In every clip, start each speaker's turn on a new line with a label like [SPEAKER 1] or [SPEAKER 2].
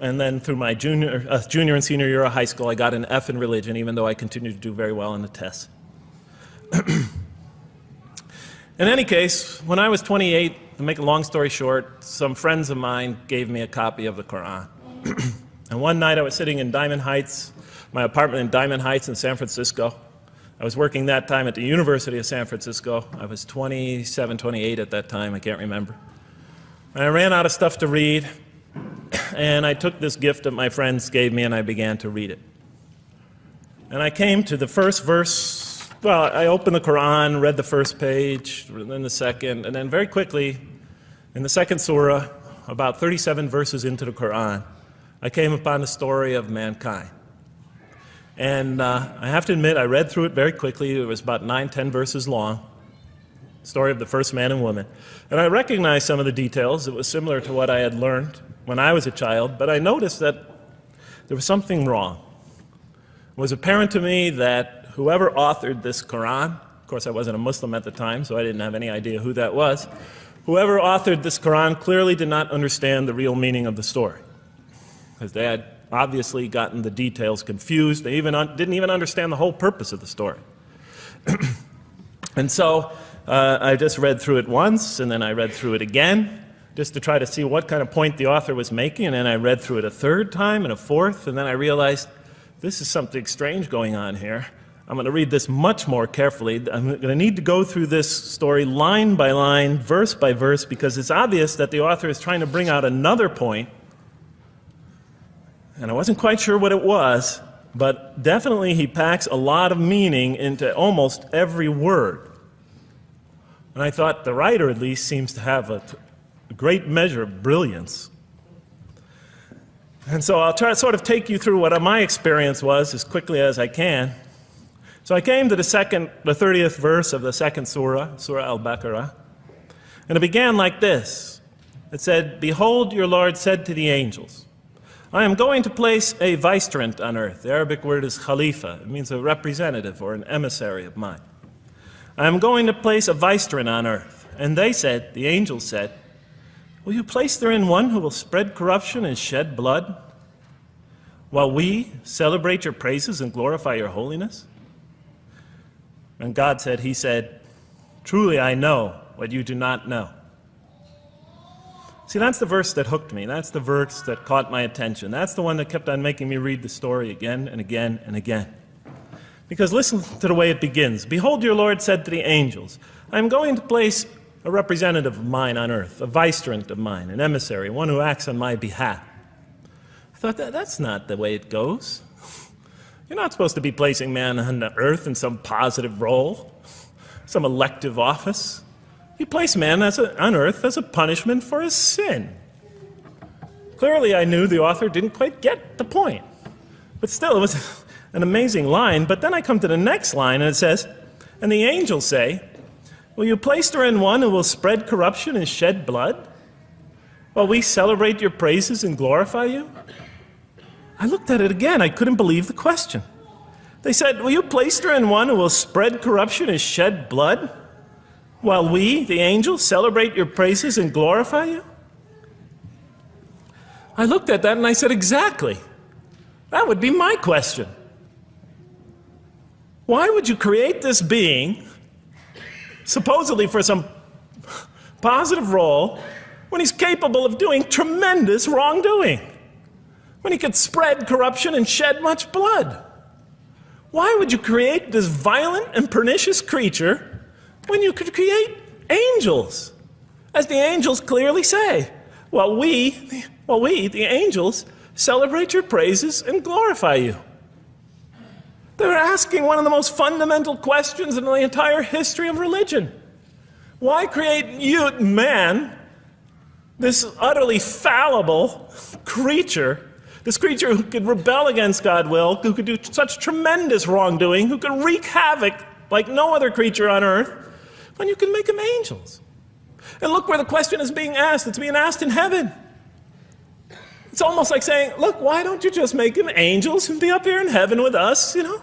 [SPEAKER 1] And then through my junior and senior year of high school, I got an F in religion, even though I continued to do very well on the tests. In any case, when I was 28, to make a long story short, some friends of mine gave me a copy of the Quran. And one night I was sitting in Diamond Heights, my apartment in Diamond Heights in San Francisco. I was working that time at the University of San Francisco. I was 27, 28 at that time, I can't remember. And I ran out of stuff to read, and I took this gift that my friends gave me and I began to read it. And I came to the first verse. Well, I opened the Quran, read the first page, then the second, and then very quickly, in the second surah, about 37 verses into the Quran, I came upon the story of mankind. And I have to admit, I read through it very quickly. It was about 9, 10 verses long, story of the first man and woman. And I recognized some of the details. It was similar to what I had learned when I was a child, but I noticed that there was something wrong. It was apparent to me that whoever authored this Quran, of course I wasn't a Muslim at the time, so I didn't have any idea who that was, whoever authored this Quran clearly did not understand the real meaning of the story, because they had obviously gotten the details confused. They didn't even understand the whole purpose of the story. And so I just read through it once, and then I read through it again, just to try to see what kind of point the author was making, and then I read through it a third time and a fourth, and then I realized this is something strange going on here. I'm going to read this much more carefully. I'm going to need to go through this story line by line, verse by verse, because it's obvious that the author is trying to bring out another point. And I wasn't quite sure what it was, but definitely he packs a lot of meaning into almost every word. And I thought the writer at least seems to have a great measure of brilliance. And so I'll try to sort of take you through what my experience was as quickly as I can. So I came to the 30th verse of the second surah, Surah Al-Baqarah, and it began like this. It said, "Behold, your Lord said to the angels, I am going to place a vicegerent on earth." The Arabic word is khalifa. It means a representative or an emissary of mine. "I am going to place a vicegerent on earth." And they said, the angels said, "Will you place therein one who will spread corruption and shed blood, while we celebrate your praises and glorify your holiness?" And God said, he said, "Truly I know what you do not know." See, that's the verse that hooked me. That's the verse that caught my attention. That's the one that kept on making me read the story again and again and again. Because listen to the way it begins. "Behold, your Lord said to the angels, I am going to place a representative of mine on earth, a vicegerent of mine, an emissary, one who acts on my behalf." I thought, that's not the way it goes. You're not supposed to be placing man on the earth in some positive role, some elective office. You place man on earth as a punishment for his sin. Clearly, I knew the author didn't quite get the point. But still, it was an amazing line. But then I come to the next line, and it says, "And the angels say, will you place therein one who will spread corruption and shed blood, while we celebrate your praises and glorify you?" I looked at it again. I couldn't believe the question. They said, "Will you place therein one who will spread corruption and shed blood, while we, the angels, celebrate your praises and glorify you?" I looked at that and I said, exactly. That would be my question. Why would you create this being, supposedly for some positive role, when he's capable of doing tremendous wrongdoing? When he could spread corruption and shed much blood? Why would you create this violent and pernicious creature when you could create angels? As the angels clearly say, while we, the angels, celebrate your praises and glorify you. They're asking one of the most fundamental questions in the entire history of religion. Why create you, man, this utterly fallible creature, this creature who could rebel against God's will, who could do such tremendous wrongdoing, who could wreak havoc like no other creature on earth, when you can make them angels? And look where the question is being asked. It's being asked in heaven. It's almost like saying, look, why don't you just make them angels and be up here in heaven with us, you know?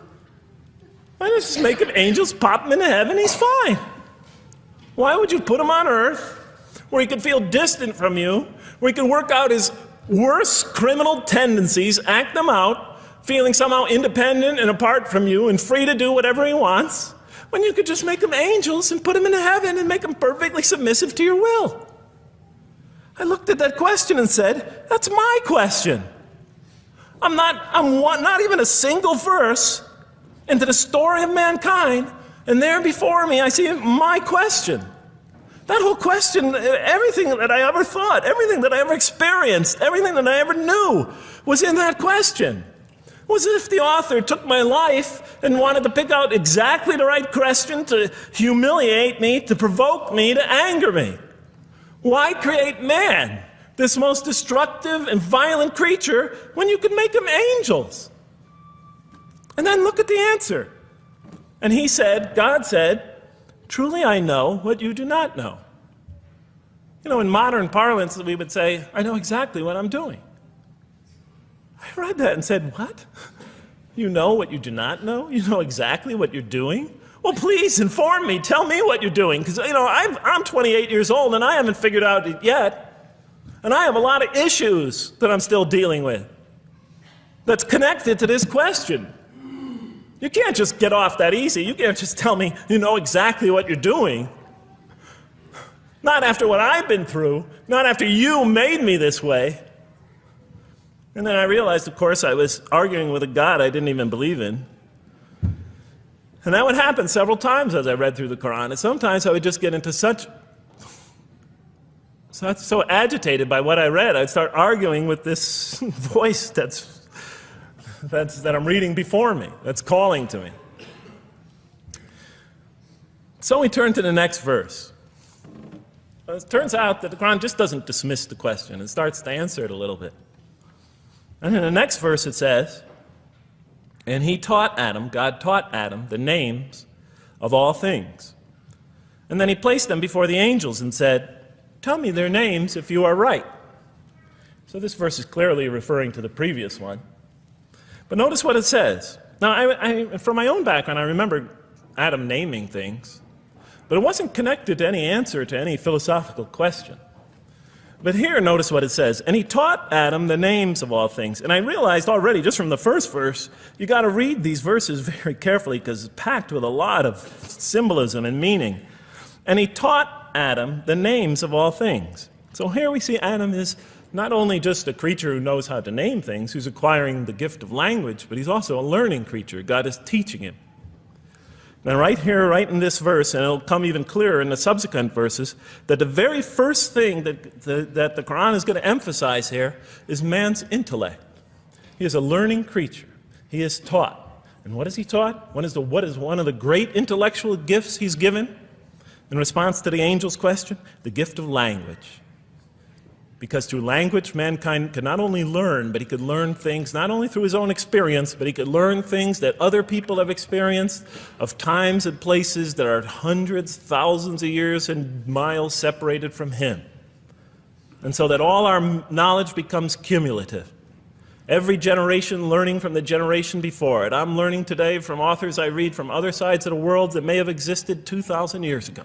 [SPEAKER 1] Why don't you just make them angels, pop them into heaven, he's fine. Why would you put him on earth where he could feel distant from you, where he can work out his worse criminal tendencies, act them out, feeling somehow independent and apart from you and free to do whatever he wants, when you could just make them angels and put them into heaven and make them perfectly submissive to your will? I looked at that question and said, that's my question. I'm not even a single verse into the story of mankind, and there before me I see my question. That whole question, everything that I ever thought, everything that I ever experienced, everything that I ever knew was in that question. It was as if the author took my life and wanted to pick out exactly the right question to humiliate me, to provoke me, to anger me. Why create man, this most destructive and violent creature, when you could make him angels? And then look at the answer. And he said, God said, truly I know what you do not know. You know, in modern parlance, we would say, I know exactly what I'm doing. I read that and said, what? You know what you do not know? You know exactly what you're doing? Well, please inform me. Tell me what you're doing. Because, you know, I'm 28 years old and I haven't figured out it yet. And I have a lot of issues that I'm still dealing with that's connected to this question. You can't just get off that easy. You can't just tell me you know exactly what you're doing. Not after what I've been through. Not after you made me this way. And then I realized, of course, I was arguing with a God I didn't even believe in. And that would happen several times as I read through the Quran. And sometimes I would just get into so agitated by what I read, I'd start arguing with this voice that I'm reading before me, that's calling to me. So we turn to the next verse. Well, it turns out that the Quran just doesn't dismiss the question. It starts to answer it a little bit. And in the next verse it says, and he taught Adam, God taught Adam, the names of all things. And then he placed them before the angels and said, tell me their names if you are right. So this verse is clearly referring to the previous one. But notice what it says. Now, from my own background, I remember Adam naming things, but it wasn't connected to any answer to any philosophical question. But here, notice what it says. And he taught Adam the names of all things. And I realized already, just from the first verse, you got to read these verses very carefully because it's packed with a lot of symbolism and meaning. And he taught Adam the names of all things. So here we see Adam is not only just a creature who knows how to name things, who's acquiring the gift of language, but he's also a learning creature. God is teaching him. Now right here, right in this verse, and it'll come even clearer in the subsequent verses, that the very first thing that the Quran is going to emphasize here is man's intellect. He is a learning creature. He is taught. And what is he taught? What is one of the great intellectual gifts he's given? In response to the angel's question, the gift of language. Because through language, mankind could not only learn, but he could learn things not only through his own experience, but he could learn things that other people have experienced of times and places that are hundreds, thousands of years and miles separated from him. And so that all our knowledge becomes cumulative. Every generation learning from the generation before it. I'm learning today from authors I read from other sides of the world that may have existed 2,000 years ago.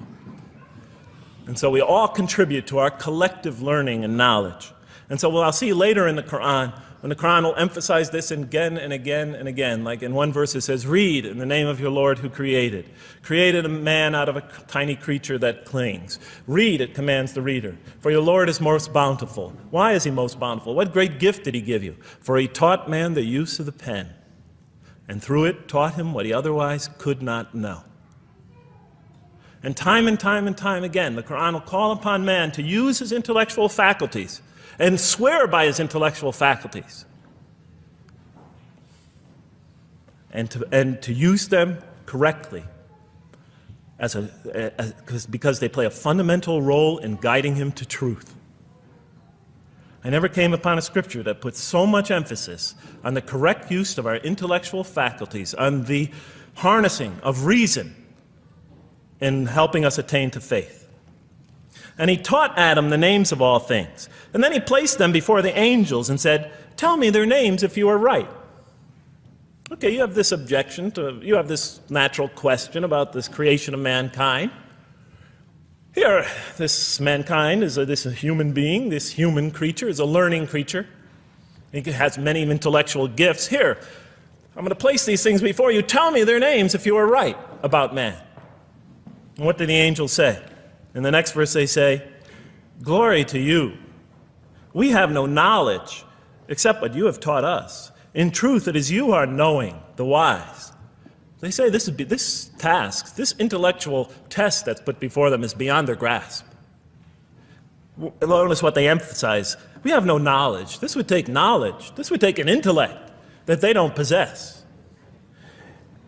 [SPEAKER 1] And so we all contribute to our collective learning and knowledge. And so what I'll see later in the Quran, when the Quran will emphasize this again and again and again. Like in one verse it says, read in the name of your Lord who created. Created a man out of a tiny creature that clings. Read, it commands the reader. For your Lord is most bountiful. Why is he most bountiful? What great gift did he give you? For he taught man the use of the pen. And through it taught him what he otherwise could not know. And time again, the Quran will call upon man to use his intellectual faculties and swear by his intellectual faculties. And to use them correctly because they play a fundamental role in guiding him to truth. I never came upon a scripture that puts so much emphasis on the correct use of our intellectual faculties, on the harnessing of reason, in helping us attain to faith. And he taught Adam the names of all things. And then he placed them before the angels and said, tell me their names if you are right. Okay, you have this objection, you have this natural question about this creation of mankind. Here, this mankind is this human being, this human creature is a learning creature. He has many intellectual gifts. Here, I'm going to place these things before you. Tell me their names if you are right about man. And what did the angels say? In the next verse they say, "Glory to you. We have no knowledge except what you have taught us. In truth, it is you who are knowing, the wise." They say this task, this intellectual test that's put before them is beyond their grasp. Notice what they emphasize. We have no knowledge. This would take knowledge. This would take an intellect that they don't possess.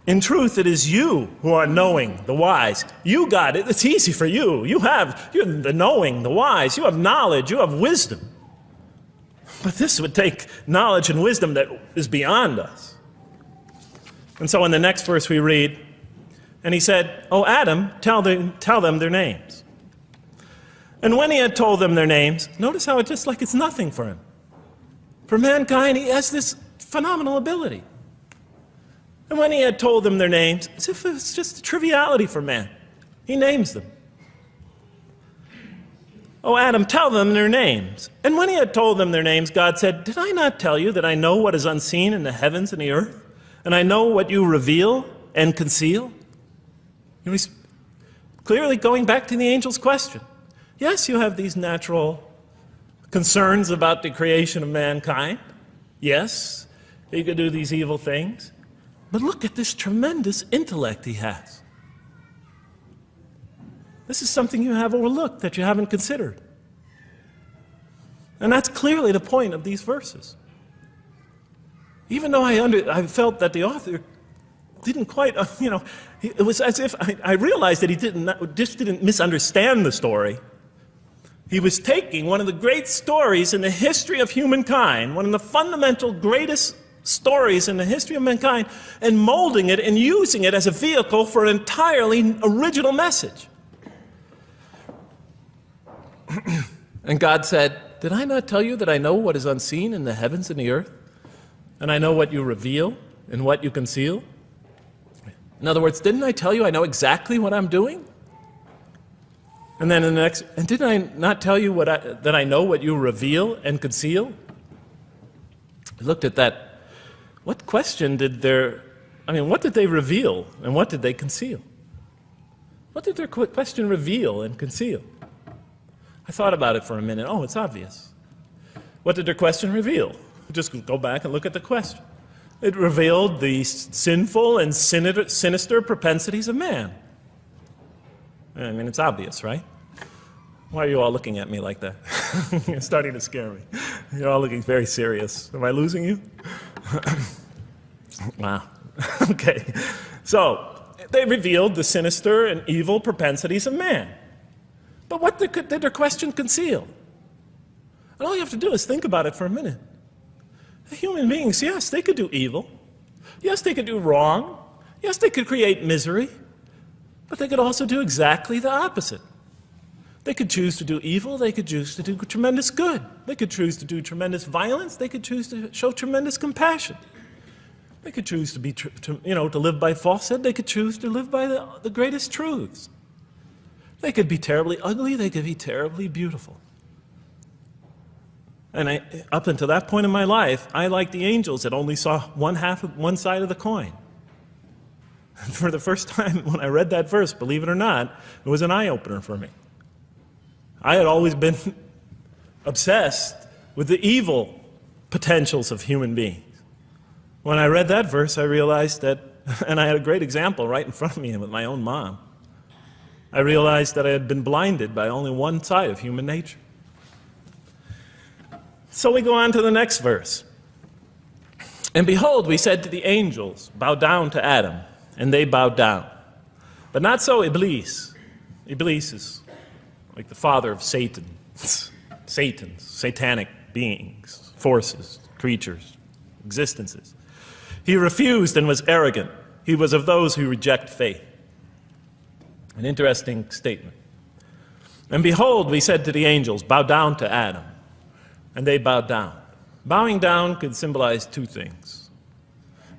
[SPEAKER 1] In truth, it is you who are knowing, the wise. You got it. It's easy for you. You're the knowing, the wise. You have knowledge. You have wisdom. But this would take knowledge and wisdom that is beyond us. And so in the next verse we read, and he said, "O Adam, tell them their names." And when he had told them their names, notice how it's just like it's nothing for him. For mankind, he has this phenomenal ability. And when he had told them their names, as if it's just a triviality for man, he names them. "O Adam, tell them their names." And when he had told them their names, God said, "Did I not tell you that I know what is unseen in the heavens and the earth? And I know what you reveal and conceal?" He's clearly going back to the angel's question. Yes, you have these natural concerns about the creation of mankind. Yes, he could do these evil things. But look at this tremendous intellect he has. This is something you have overlooked, that you haven't considered. And that's clearly the point of these verses. Even though I felt that the author didn't quite, it was as if I realized that he just didn't misunderstand the story. He was taking one of the great stories in the history of humankind, one of the fundamental greatest stories in the history of mankind, and molding it and using it as a vehicle for an entirely original message. And God said, "Did I not tell you that I know what is unseen in the heavens and the earth? And I know what you reveal and what you conceal?" In other words, didn't I tell you I know exactly what I'm doing? And then in the next, and didn't I not tell you that I know what you reveal and conceal? I looked at that. What question what did they reveal and what did they conceal? What did their question reveal and conceal? I thought about it for a minute. Oh, it's obvious. What did their question reveal? Just go back and look at the question. It revealed the sinful and sinister propensities of man. I mean, it's obvious, right? Why are you all looking at me like that? You're starting to scare me. You're all looking very serious. Am I losing you? Wow. Okay. So, they revealed the sinister and evil propensities of man. But what did their question conceal? And all you have to do is think about it for a minute. Human beings, yes, they could do evil. Yes, they could do wrong. Yes, they could create misery. But they could also do exactly the opposite. They could choose to do evil. They could choose to do tremendous good. They could choose to do tremendous violence. They could choose to show tremendous compassion. They could choose to live by falsehood. They could choose to live by the greatest truths. They could be terribly ugly. They could be terribly beautiful. And up until that point in my life, I, like the angels, that only saw one side of the coin. And for the first time, when I read that verse, believe it or not, it was an eye-opener for me. I had always been obsessed with the evil potentials of human beings. When I read that verse, I realized that, and I had a great example right in front of me with my own mom, I realized that I had been blinded by only one side of human nature. So we go on to the next verse. "And behold, we said to the angels, bow down to Adam, and they bowed down. But not so Iblis." Iblis is like the father of Satan. Satan's, satanic beings, forces, creatures, existences. "He refused and was arrogant. He was of those who reject faith." An interesting statement. "And behold, we said to the angels, bow down to Adam. And they bowed down." Bowing down could symbolize two things.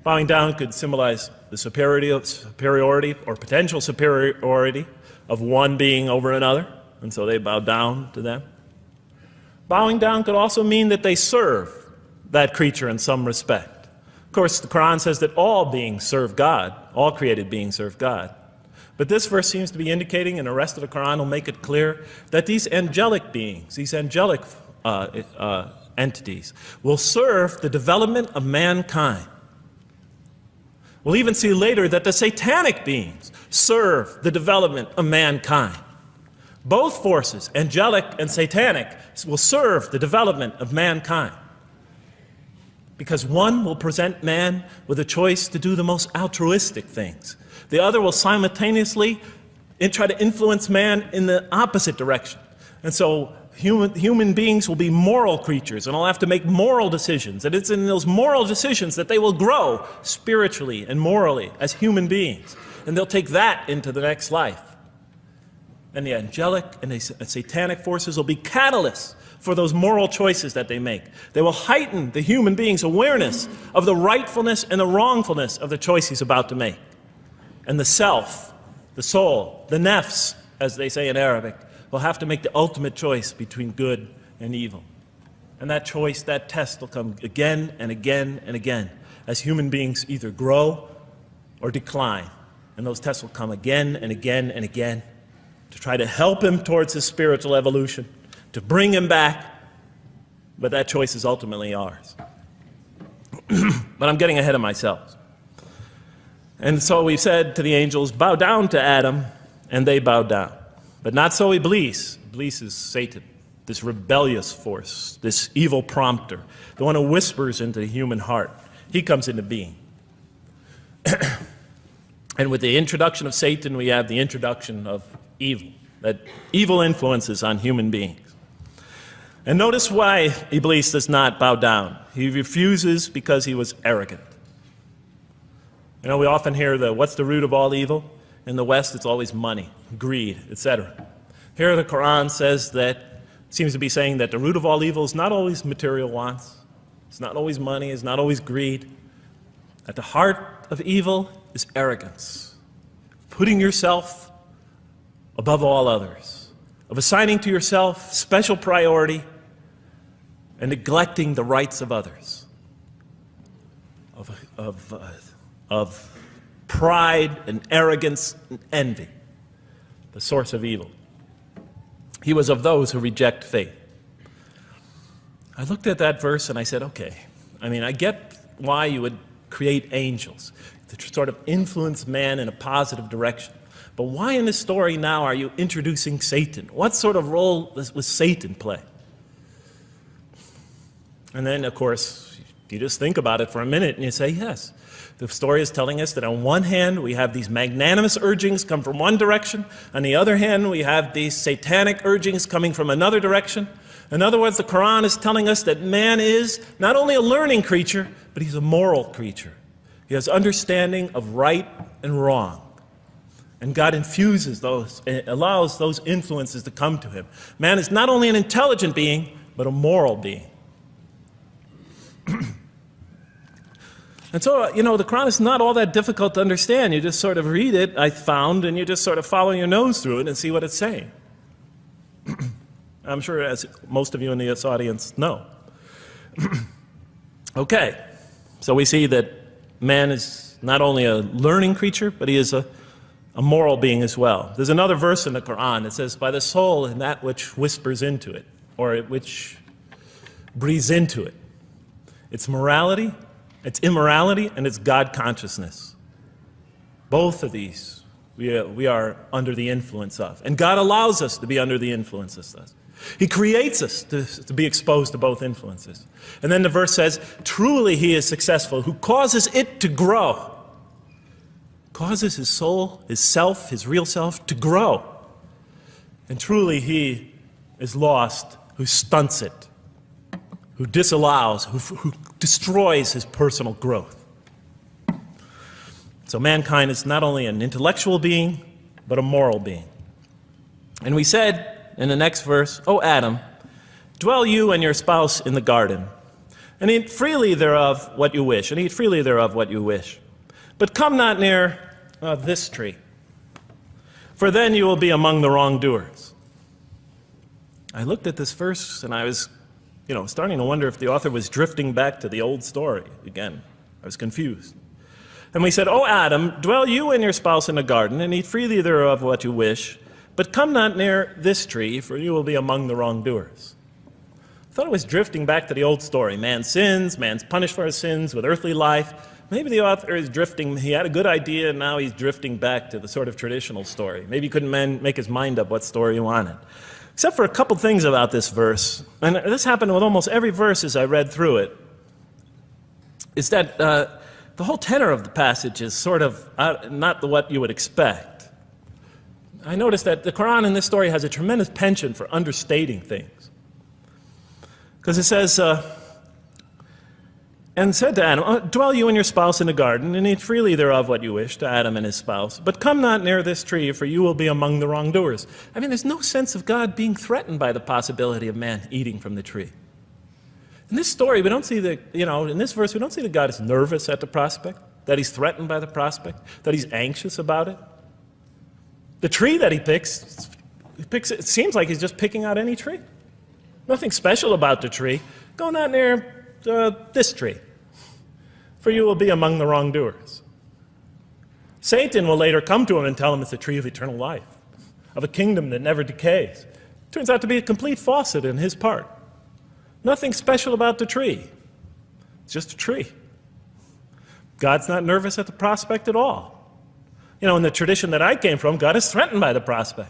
[SPEAKER 1] Bowing down could symbolize the superiority or potential superiority of one being over another, and so they bow down to them. Bowing down could also mean that they serve that creature in some respect. Of course, the Quran says that all beings serve God, all created beings serve God. But this verse seems to be indicating, and the rest of the Quran will make it clear, that these angelic beings, these angelic entities, will serve the development of mankind. We'll even see later that the satanic beings serve the development of mankind. Both forces, angelic and satanic, will serve the development of mankind. Because one will present man with a choice to do the most altruistic things. The other will simultaneously try to influence man in the opposite direction. And so human beings will be moral creatures, and will have to make moral decisions. And it's in those moral decisions that they will grow spiritually and morally as human beings. And they'll take that into the next life. And the angelic and the satanic forces will be catalysts for those moral choices that they make. They will heighten the human being's awareness of the rightfulness and the wrongfulness of the choice he's about to make. And the self, the soul, the nafs, as they say in Arabic, will have to make the ultimate choice between good and evil. And that choice, that test will come again and again and again as human beings either grow or decline. And those tests will come again and again and again to try to help him towards his spiritual evolution, to bring him back, but that choice is ultimately ours. But I'm getting ahead of myself. And so we said to the angels, bow down to Adam, and they bowed down. But not so Iblis. Iblis is Satan, this rebellious force, this evil prompter, the one who whispers into the human heart. He comes into being. And with the introduction of Satan, we have the introduction of evil, that evil influences on human beings. And notice why Iblis does not bow down. He refuses because he was arrogant. You know, we often hear what's the root of all evil? In the West, it's always money, greed, etc. Here the Quran says that, seems to be saying that the root of all evil is not always material wants. It's not always money, it's not always greed. At the heart of evil is arrogance, putting yourself above all others, of assigning to yourself special priority and neglecting the rights of others, of pride and arrogance and envy, the source of evil. He was of those who reject faith. I looked at that verse and I said, okay, I get why you would create angels to sort of influence man in a positive direction. But why in this story now are you introducing Satan? What sort of role was Satan play? And then, of course, you just think about it for a minute and you say, yes. The story is telling us that on one hand, we have these magnanimous urgings come from one direction. On the other hand, we have these satanic urgings coming from another direction. In other words, the Quran is telling us that man is not only a learning creature, but he's a moral creature. He has understanding of right and wrong. And God infuses those, and allows those influences to come to him. Man is not only an intelligent being, but a moral being. And so, the Quran is not all that difficult to understand. You just sort of read it, I found, and you just sort of follow your nose through it and see what it's saying. I'm sure, as most of you in this audience know. Okay, so we see that man is not only a learning creature, but he is a moral being as well. There's another verse in the Quran that says, by the soul and that which whispers into it, or which breathes into it. It's morality, it's immorality, and it's God consciousness. Both of these we are under the influence of. And God allows us to be under the influence of this. He creates us to be exposed to both influences. And then the verse says, truly he is successful, who causes it to grow. Causes his soul, his self, his real self, to grow. And truly he is lost, who stunts it, who disallows, who destroys his personal growth. So mankind is not only an intellectual being, but a moral being. And we said in the next verse, O Adam, dwell you and your spouse in the garden, and eat freely thereof what you wish, and eat freely thereof what you wish. But come not near this tree. for then you will be among the wrongdoers. I looked at this verse and I was, starting to wonder if the author was drifting back to the old story again. I was confused. And we said, "O Adam, dwell you and your spouse in the garden, and eat freely thereof what you wish, but come not near this tree, for you will be among the wrongdoers." I thought it was drifting back to the old story. Man sins, man's punished for his sins with earthly life. Maybe the author is drifting, he had a good idea, and now he's drifting back to the sort of traditional story. Maybe he couldn't make his mind up what story he wanted. Except for a couple things about this verse, and this happened with almost every verse as I read through it, is that the whole tenor of the passage is sort of not what you would expect. I noticed that the Quran in this story has a tremendous penchant for understating things. Because it says, and said to Adam, "Dwell you and your spouse in the garden, and eat freely thereof what you wish," to Adam and his spouse. "But come not near this tree, for you will be among the wrongdoers." I mean, there's no sense of God being threatened by the possibility of man eating from the tree. In this story, we don't see in this verse, we don't see that God is nervous at the prospect, that he's threatened by the prospect, that he's anxious about it. The tree that he picks, it seems like he's just picking out any tree. Nothing special about the tree. Go not near this tree, for you will be among the wrongdoers. Satan will later come to him and tell him it's the tree of eternal life, of a kingdom that never decays. Turns out to be a complete faucet in his part. Nothing special about the tree. It's just a tree. God's not nervous at the prospect at all. In the tradition that I came from, God is threatened by the prospect.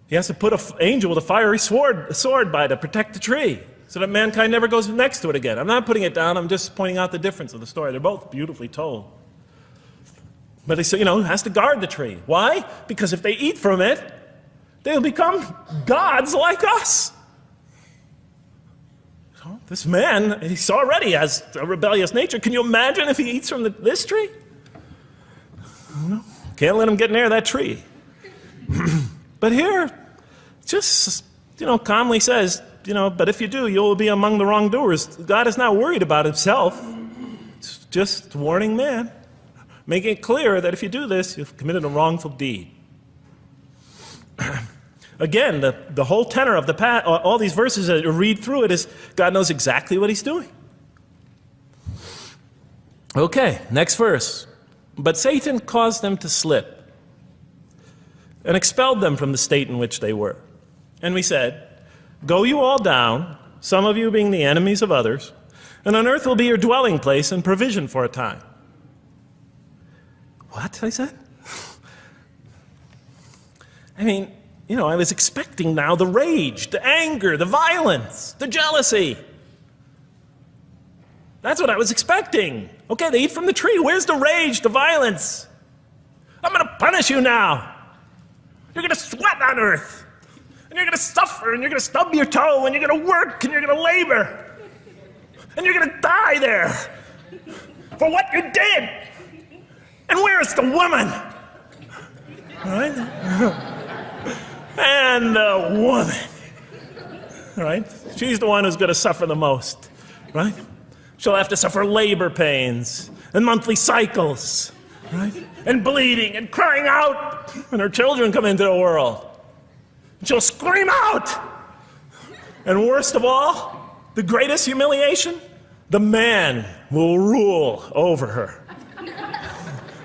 [SPEAKER 1] He has to put an angel with a fiery sword by to protect the tree so that mankind never goes next to it again. I'm not putting it down, I'm just pointing out the difference of the story. They're both beautifully told. But he has to guard the tree. Why? Because if they eat from it, they'll become gods like us. This man, he already has a rebellious nature. Can you imagine if he eats from this tree? Can't let him get near that tree. But here, just, calmly says, but if you do, you'll be among the wrongdoers. God is not worried about himself. It's just warning man, making it clear that if you do this, you've committed a wrongful deed. Again, the whole tenor of all these verses that you read through it is God knows exactly what he's doing. Okay, next verse. "But Satan caused them to slip and expelled them from the state in which they were. And we said, Go you all down, some of you being the enemies of others, and on earth will be your dwelling place and provision for a time." What? I said? I mean, I was expecting now the rage, the anger, the violence, the jealousy. That's what I was expecting. Okay, they eat from the tree. Where's the rage, the violence? I'm going to punish you now. You're going to sweat on earth. And you're going to suffer, and you're going to stub your toe, and you're going to work, and you're going to labor. And you're going to die there for what you did. And where is the woman? All right? And the woman, right? She's the one who's going to suffer the most, right? She'll have to suffer labor pains and monthly cycles, right? And bleeding and crying out when her children come into the world. And she'll scream out. And worst of all, the greatest humiliation, the man will rule over her.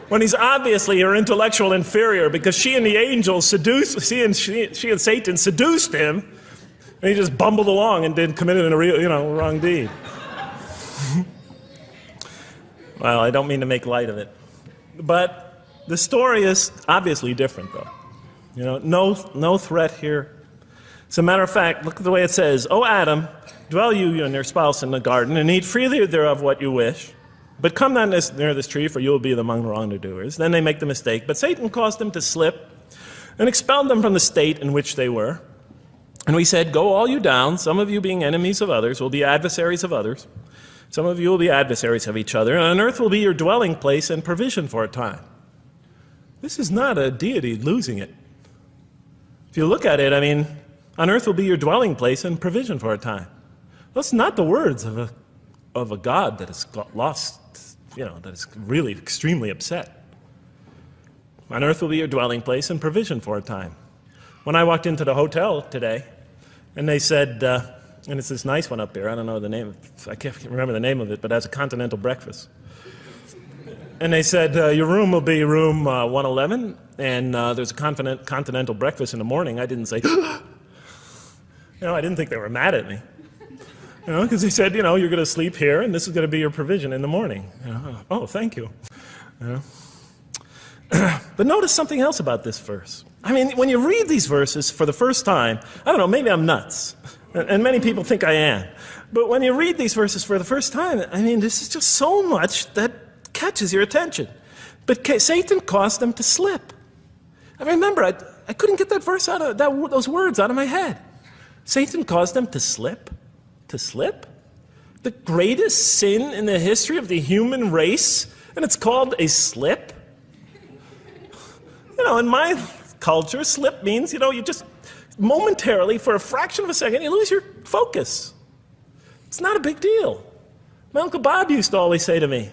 [SPEAKER 1] When he's obviously her intellectual inferior, because she and the angels she and Satan seduced him, and he just bumbled along and committed a real, wrong deed. Well, I don't mean to make light of it, but the story is obviously different, though. No threat here. As a matter of fact, look at the way it says, "O Adam, dwell you and your spouse in the garden, and eat freely thereof what you wish. But come not near this tree, for you will be among the wrongdoers." Then they make the mistake. "But Satan caused them to slip and expelled them from the state in which they were. And we said, Go all you down, some of you being enemies of others, will be adversaries of others. Some of you will be adversaries of each other, and on earth will be your dwelling place and provision for a time." This is not a deity losing it. If you look at it, on earth will be your dwelling place and provision for a time. That's not the words of a God that has got lost, that is really extremely upset. On earth will be your dwelling place and provision for a time. When I walked into the hotel today, and they said, and it's this nice one up here, I don't know the name, I can't remember the name of it, but it has a continental breakfast. And they said, your room will be room 111, and there's a continental breakfast in the morning. I didn't say, I didn't think they were mad at me. Because they said, you're going to sleep here, and this is going to be your provision in the morning. Oh, thank you. But notice something else about this verse. I mean, when you read these verses for the first time, I don't know, maybe I'm nuts, and many people think I am. But when you read these verses for the first time, I mean, this is just so much that catches your attention. But Satan caused them to slip. I remember, I couldn't get that verse out of those words out of my head. Satan caused them to slip. To slip? The greatest sin in the history of the human race, and it's called a slip? In my culture, slip means, you just momentarily, for a fraction of a second, you lose your focus. It's not a big deal. My Uncle Bob used to always say to me,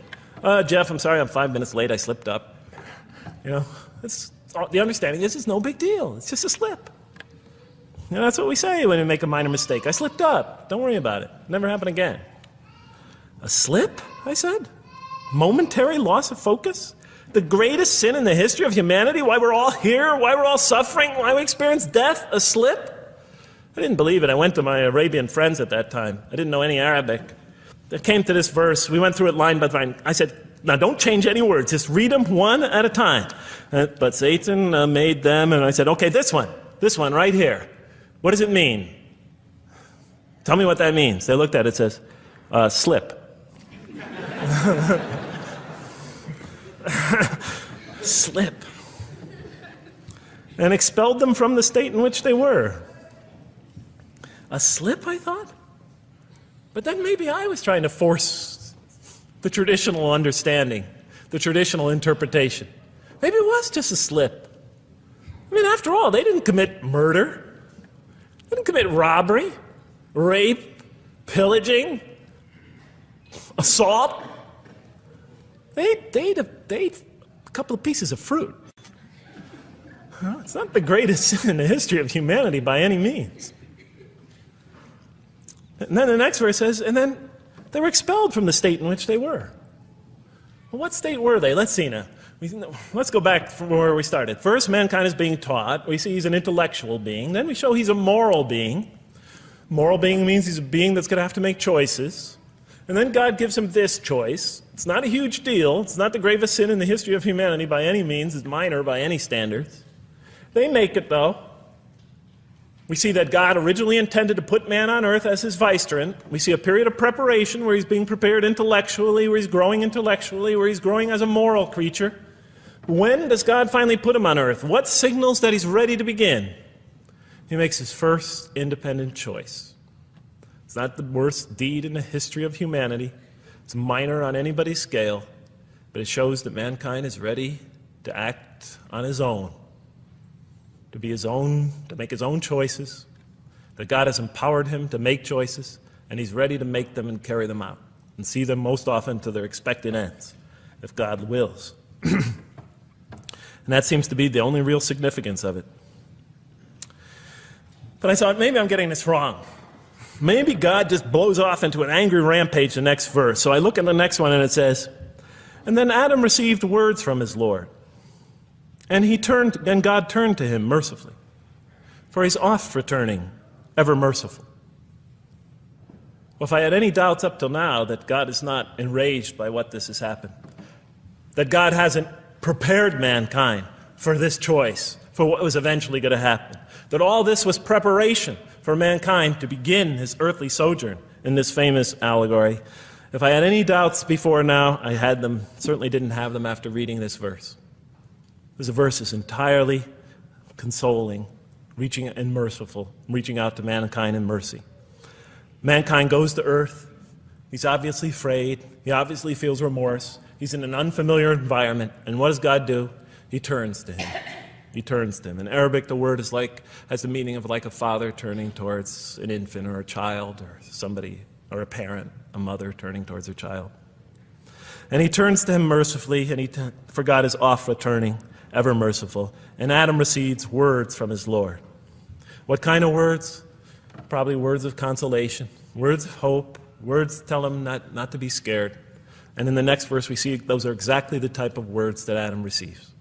[SPEAKER 1] Jeff, I'm sorry, I'm 5 minutes late, I slipped up. The understanding is it's no big deal. It's just a slip. That's what we say when we make a minor mistake. I slipped up. Don't worry about it. Never happen again. A slip, I said? Momentary loss of focus? The greatest sin in the history of humanity? Why we're all here? Why we're all suffering? Why we experience death? A slip? I didn't believe it. I went to my Arabian friends at that time. I didn't know any Arabic. They came to this verse. We went through it line by line. I said, now don't change any words. Just read them one at a time. But Satan made them, and I said, okay, this one right here. What does it mean? Tell me what that means. They looked at it, it says, slip. Slip. And expelled them from the state in which they were. A slip, I thought? But then maybe I was trying to force the traditional understanding, the traditional interpretation. Maybe it was just a slip. I mean, after all, they didn't commit murder. They didn't commit robbery, rape, pillaging, assault. They ate a couple of pieces of fruit. It's not the greatest sin in the history of humanity by any means. And then the next verse says, and then they were expelled from the state in which they were. Well, what state were they? Let's see now. Let's go back from where we started. First, mankind is being taught. We see he's an intellectual being. Then we show he's a moral being. Moral being means he's a being that's going to have to make choices. And then God gives him this choice. It's not a huge deal. It's not the gravest sin in the history of humanity by any means. It's minor by any standards. They make it, though. We see that God originally intended to put man on earth as his vicegerent. We see a period of preparation where he's being prepared intellectually, where he's growing as a moral creature. When does God finally put him on earth? What signals that he's ready to begin? He makes his first independent choice. It's not the worst deed in the history of humanity. It's minor on anybody's scale, but it shows that mankind is ready to act on his own, to be his own, to make his own choices, that God has empowered him to make choices, and he's ready to make them and carry them out, and see them most often to their expected ends, if God wills. And that seems to be the only real significance of it. But I thought, maybe I'm getting this wrong. Maybe God just blows off into an angry rampage the next verse. So I look at the next one and it says, and then Adam received words from his Lord. And God turned to him mercifully, for he's oft returning, ever merciful. Well, if I had any doubts up till now that God is not enraged by what this has happened, that God hasn't prepared mankind for this choice, for what was eventually going to happen, that all this was preparation for mankind to begin his earthly sojourn in this famous allegory. If I had any doubts before now, I had them, certainly didn't have them after reading this verse. This verse is entirely consoling, reaching and merciful, reaching out to mankind in mercy. Mankind goes to earth. He's obviously afraid. He obviously feels remorse. He's in an unfamiliar environment. And what does God do? He turns to him. He turns to him. In Arabic, the word has the meaning of like a father turning towards an infant or a child or somebody, or a parent, a mother turning towards her child. And he turns to him mercifully, and for God is oft returning, ever merciful. And Adam receives words from his Lord. What kind of words? Probably words of consolation, words of hope, words tell him not to be scared. And in the next verse we see those are exactly the type of words that Adam receives.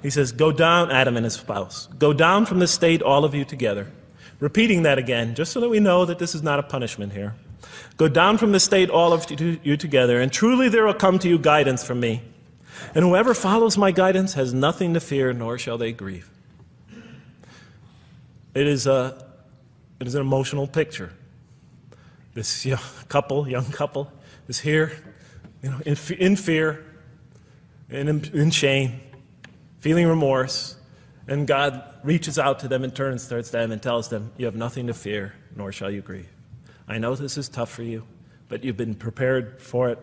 [SPEAKER 1] He says, go down, Adam and his spouse, go down from this state, all of you together. Repeating that again, just so that we know that this is not a punishment here. Go down from this state, all of you together, and truly there will come to you guidance from me. And whoever follows my guidance has nothing to fear, nor shall they grieve. It is an emotional picture. This young couple is here, in fear, and in shame, feeling remorse, and God reaches out to them and turns towards them and tells them, you have nothing to fear, nor shall you grieve. I know this is tough for you, but you've been prepared for it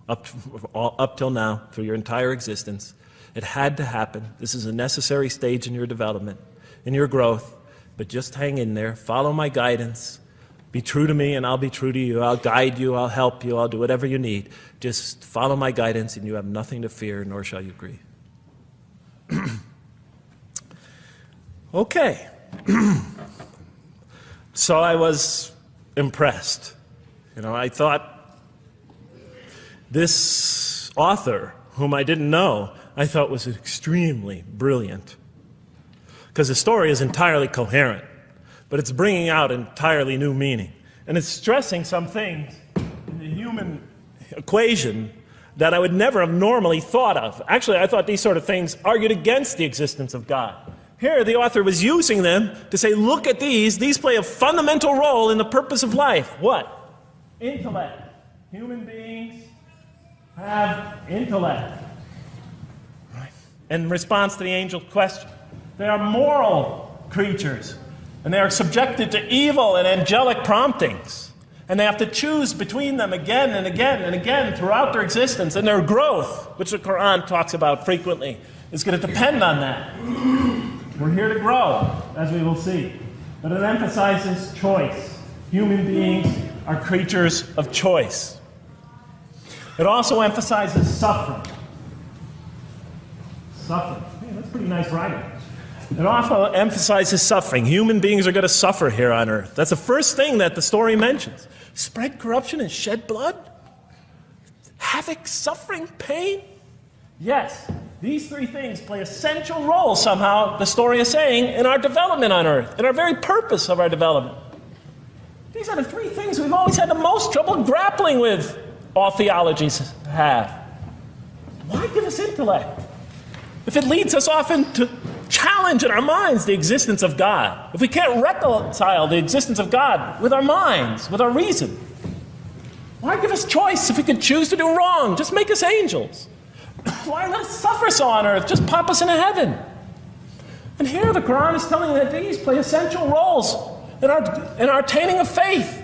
[SPEAKER 1] up till now, through your entire existence. It had to happen. This is a necessary stage in your development, in your growth, but just hang in there, follow my guidance, be true to me and I'll be true to you. I'll guide you, I'll help you, I'll do whatever you need. Just follow my guidance and you have nothing to fear, nor shall you grieve. Okay. So I was impressed. I thought this author, whom I didn't know, I thought was extremely brilliant. Because the story is entirely coherent, but it's bringing out entirely new meaning. And it's stressing some things in the human equation that I would never have normally thought of. Actually, I thought these sort of things argued against the existence of God. Here, the author was using them to say, look at these play a fundamental role in the purpose of life. What? Intellect. Human beings have intellect. Right. In response to the angel's question, they are moral creatures, and they are subjected to evil and angelic promptings. And they have to choose between them again and again and again throughout their existence. And their growth, which the Quran talks about frequently, is going to depend on that. We're here to grow, as we will see. But it emphasizes choice. Human beings are creatures of choice. It also emphasizes suffering. Suffering. Man, that's pretty nice writing. It also emphasizes suffering. Human beings are going to suffer here on earth. That's the first thing that the story mentions. Spread corruption and shed blood? Havoc, suffering, pain? Yes, these three things play essential roles somehow, the story is saying, in our development on earth, in our very purpose of our development. These are the three things we've always had the most trouble grappling with, all theologies have. Why give us intellect? If it leads us often to challenge in our minds the existence of God, if we can't reconcile the existence of God with our minds, with our reason, why give us choice if we can choose to do wrong? Just make us angels. Why let us suffer so on earth? Just pop us into heaven. And here the Quran is telling that these play essential roles in our attaining of faith.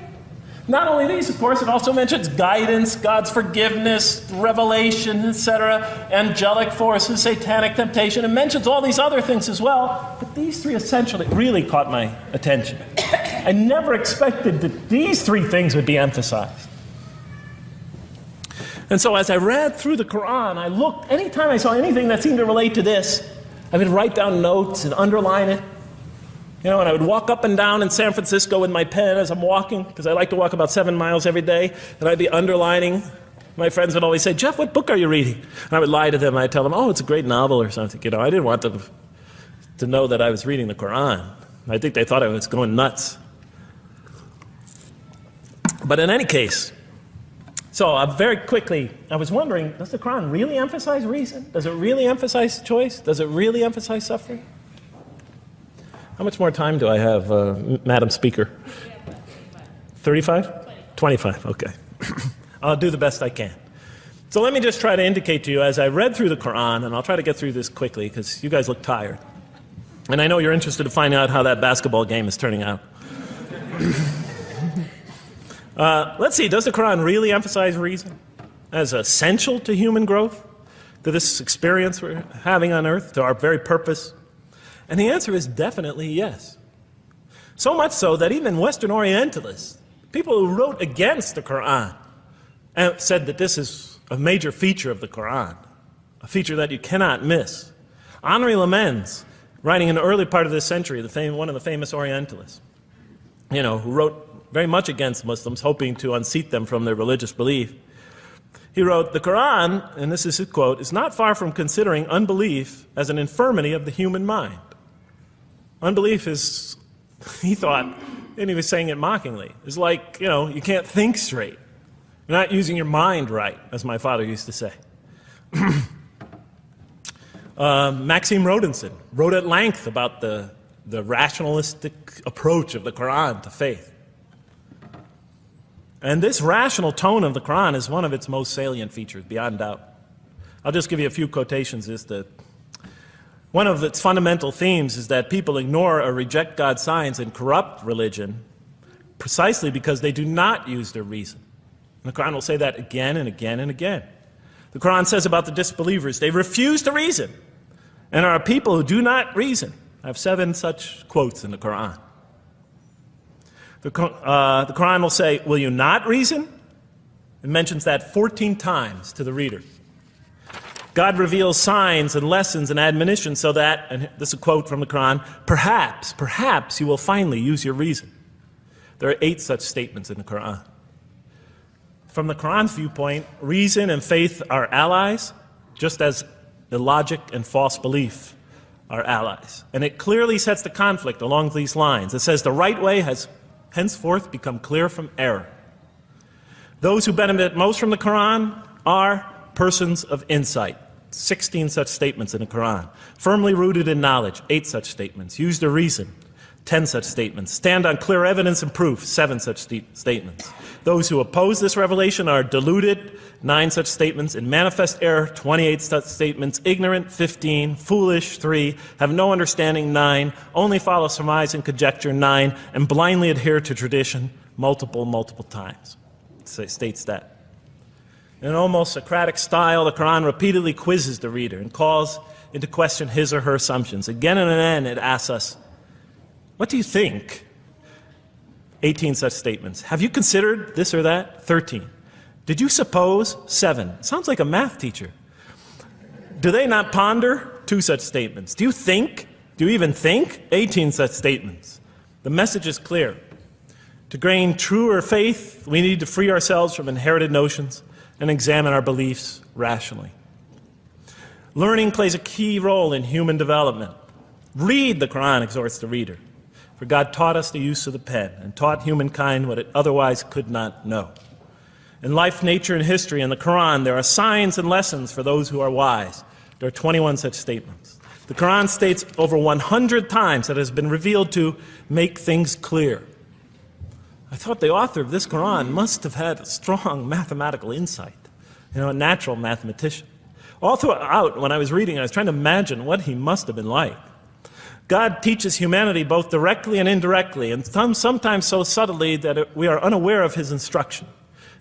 [SPEAKER 1] Not only these, of course, it also mentions guidance, God's forgiveness, revelation, etc., angelic forces, satanic temptation. It mentions all these other things as well, but these three essentially really caught my attention. I never expected that these three things would be emphasized. And so as I read through the Quran, I looked, anytime I saw anything that seemed to relate to this, I would write down notes and underline it. And I would walk up and down in San Francisco with my pen as I'm walking, because I like to walk about 7 miles every day, and I'd be underlining. My friends would always say, Jeff, what book are you reading? And I would lie to them. I'd tell them, oh, it's a great novel or something. I didn't want them to know that I was reading the Quran. I think they thought I was going nuts. But in any case, so very quickly, I was wondering, does the Quran really emphasize reason? Does it really emphasize choice? Does it really emphasize suffering? How much more time do I have, Madam Speaker? 35? 25, okay. I'll do the best I can. So let me just try to indicate to you, as I read through the Quran, and I'll try to get through this quickly, because you guys look tired. And I know you're interested to find out how that basketball game is turning out. Let's see, does the Quran really emphasize reason as essential to human growth, to this experience we're having on earth, to our very purpose? And the answer is definitely yes. So much so that even Western Orientalists, people who wrote against the Quran, said that this is a major feature of the Quran, a feature that you cannot miss. Henri Lamens, writing in the early part of this century, one of the famous Orientalists, who wrote very much against Muslims, hoping to unseat them from their religious belief. He wrote, "The Quran," and this is his quote, "is not far from considering unbelief as an infirmity of the human mind." Unbelief is, he thought, and he was saying it mockingly, is like, you can't think straight. You're not using your mind right, as my father used to say. Maxime Rodinson wrote at length about the rationalistic approach of the Quran to faith. And this rational tone of the Quran is one of its most salient features, beyond doubt. I'll just give you a few quotations. One of its fundamental themes is that people ignore or reject God's signs and corrupt religion precisely because they do not use their reason. And the Quran will say that again and again and again. The Quran says about the disbelievers, they refuse to reason and are a people who do not reason. I have 7 such quotes in the Quran. The Quran will say, will you not reason? It mentions that 14 times to the reader. God reveals signs and lessons and admonitions so that, and this is a quote from the Quran, perhaps you will finally use your reason. There are 8 such statements in the Quran. From the Quran's viewpoint, reason and faith are allies, just as illogic and false belief are allies. And it clearly sets the conflict along these lines. It says the right way has henceforth become clear from error. Those who benefit most from the Quran are persons of insight. 16 such statements in the Quran. Firmly rooted in knowledge, 8 such statements. Use their reason, 10 such statements. Stand on clear evidence and proof, 7 such statements. Those who oppose this revelation are deluded, 9 such statements. In manifest error, 28 such statements. Ignorant, 15. Foolish, 3. Have no understanding, 9. Only follow surmise and conjecture, 9. And blindly adhere to tradition, multiple times. It states that. In an almost Socratic style, the Quran repeatedly quizzes the reader and calls into question his or her assumptions. Again and again, it asks us, what do you think? 18 such statements. Have you considered this or that? 13. Did you suppose? 7. Sounds like a math teacher. Do they not ponder? 2 such statements. Do you think? Do you even think? 18 such statements. The message is clear. To gain truer faith, we need to free ourselves from inherited notions and examine our beliefs rationally. Learning plays a key role in human development. Read, the Quran exhorts the reader. For God taught us the use of the pen and taught humankind what it otherwise could not know. In life, nature, and history, in the Quran, there are signs and lessons for those who are wise. There are 21 such statements. The Quran states over 100 times that it has been revealed to make things clear. I thought the author of this Quran must have had a strong mathematical insight, a natural mathematician. All throughout, when I was reading, I was trying to imagine what he must have been like. God teaches humanity both directly and indirectly, and sometimes so subtly that we are unaware of his instruction.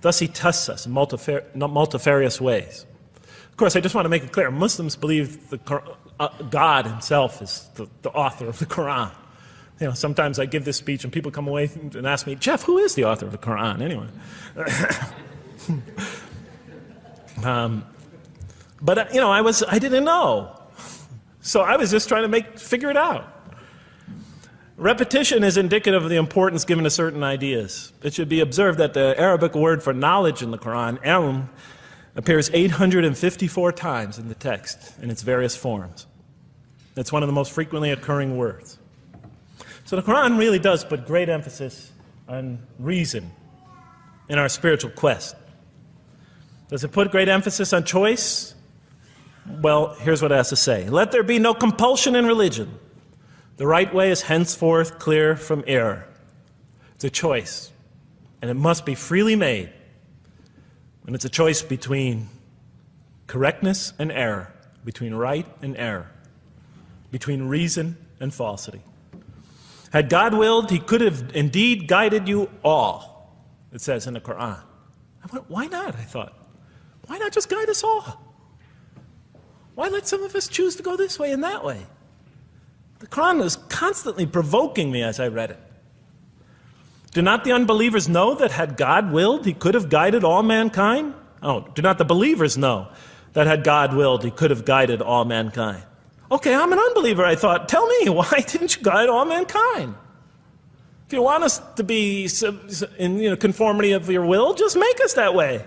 [SPEAKER 1] Thus, he tests us in multifarious ways. Of course, I just want to make it clear, Muslims believe God himself is the author of the Quran. Sometimes I give this speech and people come away and ask me, Jeff, who is the author of the Quran anyway? But I didn't know. So I was just trying to figure it out. Repetition is indicative of the importance given to certain ideas. It should be observed that the Arabic word for knowledge in the Quran, ilm, appears 854 times in the text in its various forms. It's one of the most frequently occurring words. So the Quran really does put great emphasis on reason in our spiritual quest. Does it put great emphasis on choice? Well, here's what it has to say. Let there be no compulsion in religion. The right way is henceforth clear from error. It's a choice, and it must be freely made. And it's a choice between correctness and error, between right and error, between reason and falsity. Had God willed, he could have indeed guided you all, it says in the Quran. I went, why not? I thought. Why not just guide us all? Why let some of us choose to go this way and that way? The Quran was constantly provoking me as I read it. Do not the unbelievers know that had God willed, he could have guided all mankind? Oh, do not the believers know that had God willed, he could have guided all mankind? Okay, I'm an unbeliever, I thought. Tell me, why didn't you guide all mankind? If you want us to be in conformity of your will, just make us that way.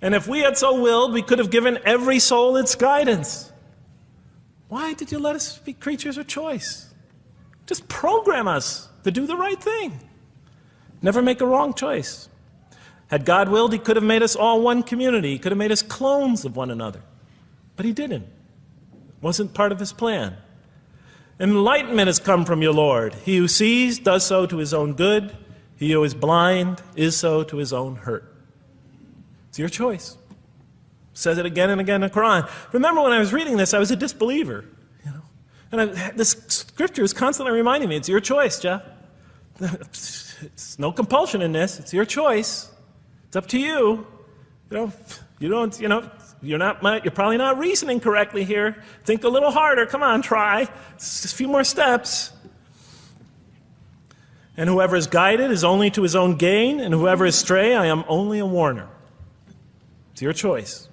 [SPEAKER 1] And if we had so willed, we could have given every soul its guidance. Why did you let us be creatures of choice? Just program us to do the right thing. Never make a wrong choice. Had God willed, he could have made us all one community. He could have made us clones of one another. But he didn't. It wasn't part of his plan. Enlightenment has come from your Lord. He who sees does so to his own good. He who is blind is so to his own hurt. It's your choice. It says it again and again in the Quran. Remember when I was reading this, I was a disbeliever. And this scripture is constantly reminding me, it's your choice, Jeff. It's no compulsion in this. It's your choice. It's up to you. You're probably not reasoning correctly here. Think a little harder. Come on, try. It's just a few more steps. And whoever is guided is only to his own gain, and whoever is stray, I am only a warner. It's your choice.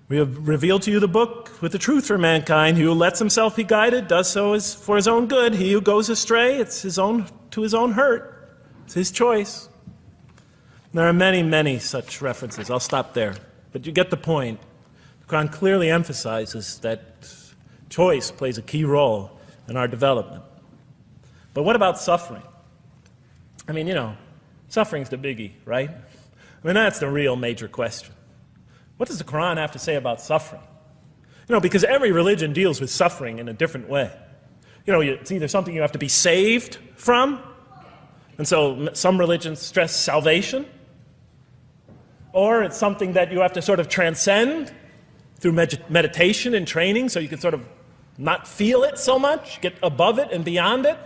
[SPEAKER 1] We have revealed to you the book with the truth for mankind. He who lets himself be guided does so as for his own good. He who goes astray, it's to his own hurt. It's his choice. There are many, many such references. I'll stop there. But you get the point. The Quran clearly emphasizes that choice plays a key role in our development. But what about suffering? I mean, suffering's the biggie, right? I mean, that's the real major question. What does the Quran have to say about suffering? Because every religion deals with suffering in a different way. It's either something you have to be saved from, and so some religions stress salvation, or it's something that you have to sort of transcend through meditation and training so you can sort of not feel it so much, get above it and beyond it.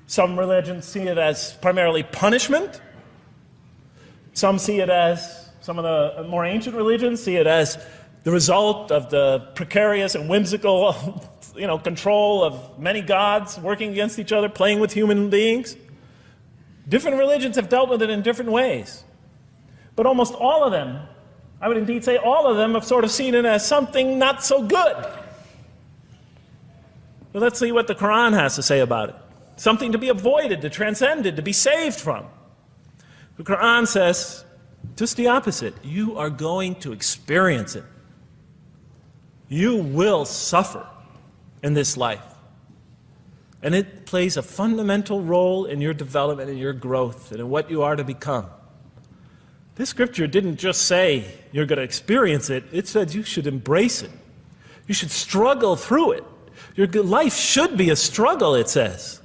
[SPEAKER 1] Some religions see it as primarily punishment. Some of the more ancient religions see it as the result of the precarious and whimsical, control of many gods working against each other, playing with human beings. Different religions have dealt with it in different ways. But almost all of them, I would indeed say all of them, have sort of seen it as something not so good. But let's see what the Quran has to say about it. Something to be avoided, to transcended, to be saved from. The Quran says just the opposite. You are going to experience it. You will suffer in this life. And it plays a fundamental role in your development, in your growth, and in what you are to become. This scripture didn't just say you're going to experience it. It said you should embrace it. You should struggle through it. Your life should be a struggle, it says.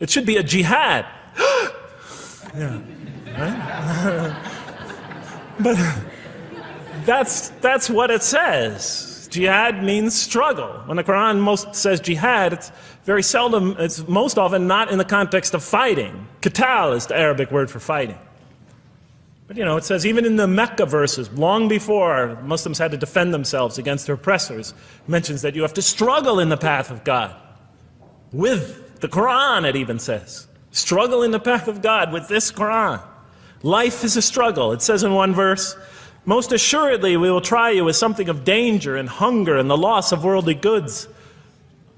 [SPEAKER 1] It should be a jihad. Yeah, right? But that's what it says. Jihad means struggle. When the Quran most says jihad, it's most often not in the context of fighting. Qital is the Arabic word for fighting. But it says even in the Mecca verses, long before Muslims had to defend themselves against their oppressors, it mentions that you have to struggle in the path of God. With the Quran, it even says. Struggle in the path of God with this Quran. Life is a struggle. It says in one verse, most assuredly we will try you with something of danger and hunger and the loss of worldly goods,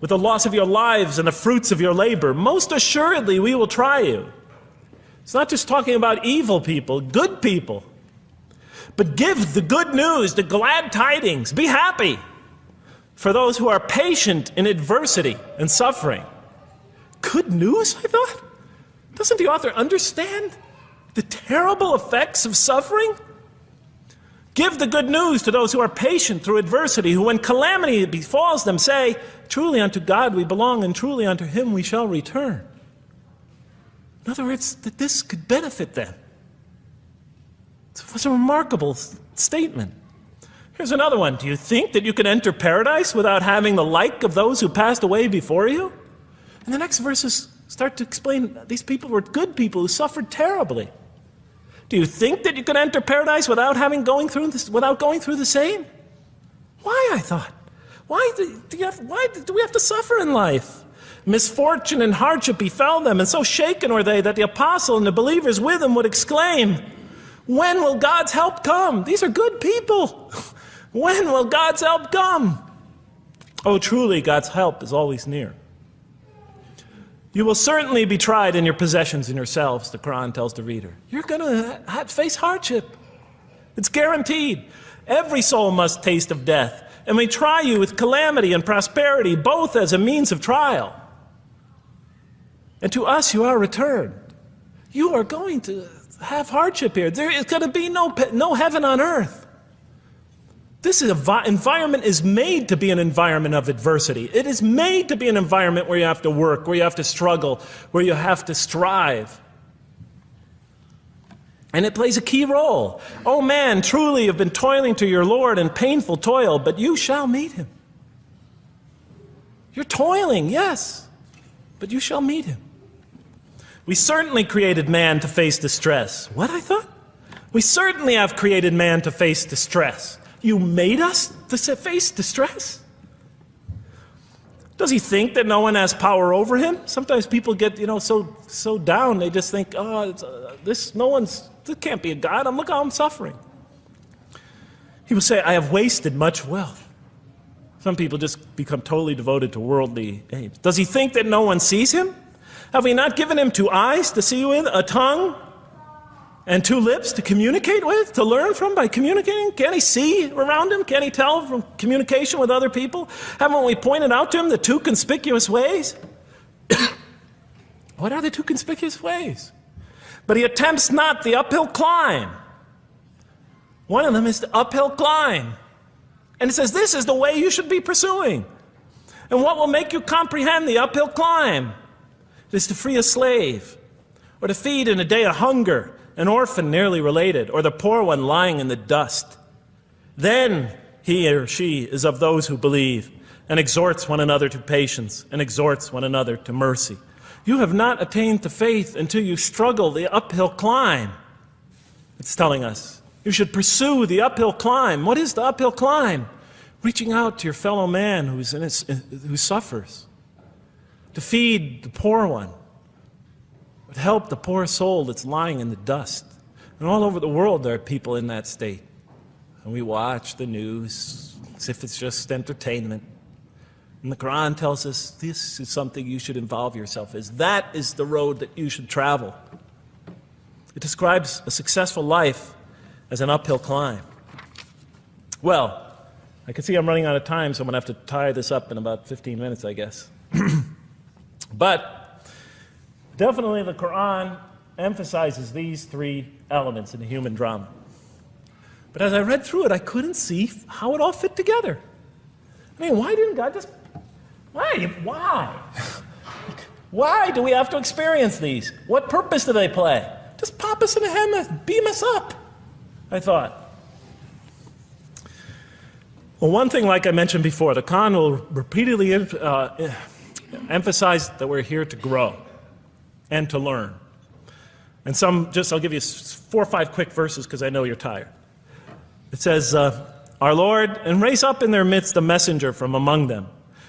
[SPEAKER 1] with the loss of your lives and the fruits of your labor. Most assuredly we will try you. It's not just talking about evil people, good people. But give the good news, the glad tidings. Be happy for those who are patient in adversity and suffering. Good news, I thought? Doesn't the author understand the terrible effects of suffering? Give the good news to those who are patient through adversity, who when calamity befalls them say, truly unto God we belong and truly unto him we shall return. In other words, that this could benefit them. It was a remarkable statement. Here's another one. Do you think that you can enter paradise without having the like of those who passed away before you? And the next verses start to explain these people were good people who suffered terribly. Do you think that you can enter paradise without going through the same? Why, I thought? Why do we have to suffer in life? Misfortune and hardship befell them, and so shaken were they that the apostle and the believers with him would exclaim, when will God's help come? These are good people. When will God's help come? Oh, truly, God's help is always near. You will certainly be tried in your possessions and yourselves, the Quran tells the reader. You're going to face hardship. It's guaranteed. Every soul must taste of death, and we try you with calamity and prosperity, both as a means of trial. And to us you are returned. You are going to have hardship here. There is going to be no heaven on earth. This environment is made to be an environment of adversity. It is made to be an environment where you have to work, where you have to struggle, where you have to strive. And it plays a key role. Oh man, truly you've been toiling to your Lord in painful toil, but you shall meet him. You're toiling, yes, but you shall meet him. We certainly created man to face distress. What, I thought? We certainly have created man to face distress. You made us to face distress? Does he think that no one has power over him? Sometimes people get, so down, they just think, this can't be a God. Look how I'm suffering. He will say, I have wasted much wealth. Some people just become totally devoted to worldly aims. Does he think that no one sees him? Have we not given him 2 eyes to see with, a tongue, and 2 lips to communicate with, to learn from by communicating? Can't he see around him? Can't he tell from communication with other people? Haven't we pointed out to him the 2 conspicuous ways? What are the 2 conspicuous ways? But he attempts not the uphill climb. One of them is the uphill climb. And it says this is the way you should be pursuing. And what will make you comprehend the uphill climb? It is to free a slave, or to feed in a day of hunger, an orphan nearly related, or the poor one lying in the dust. Then he or she is of those who believe, and exhorts one another to patience, and exhorts one another to mercy. You have not attained to faith until you struggle the uphill climb. It's telling us. You should pursue the uphill climb. What is the uphill climb? Reaching out to your fellow man who suffers. To feed the poor one. To help the poor soul that's lying in the dust. And all over the world there are people in that state. And we watch the news as if it's just entertainment. And the Quran tells us this is something you should involve yourself in. That is the road that you should travel. It describes a successful life as an uphill climb. Well, I can see I'm running out of time, so I'm going to have to tie this up in about 15 minutes, I guess. But definitely the Quran emphasizes these 3 elements in the human drama. But as I read through it, I couldn't see how it all fit together. I mean, why didn't God just... Why? Why do we have to experience these? What purpose do they play? Just pop us in the head, beam us up, I thought. Well, one thing, like I mentioned before, the Quran will repeatedly emphasize that we're here to grow and to learn. And I'll give you 4 or 5 quick verses because I know you're tired. It says, Our Lord, and raise up in their midst a messenger from among them,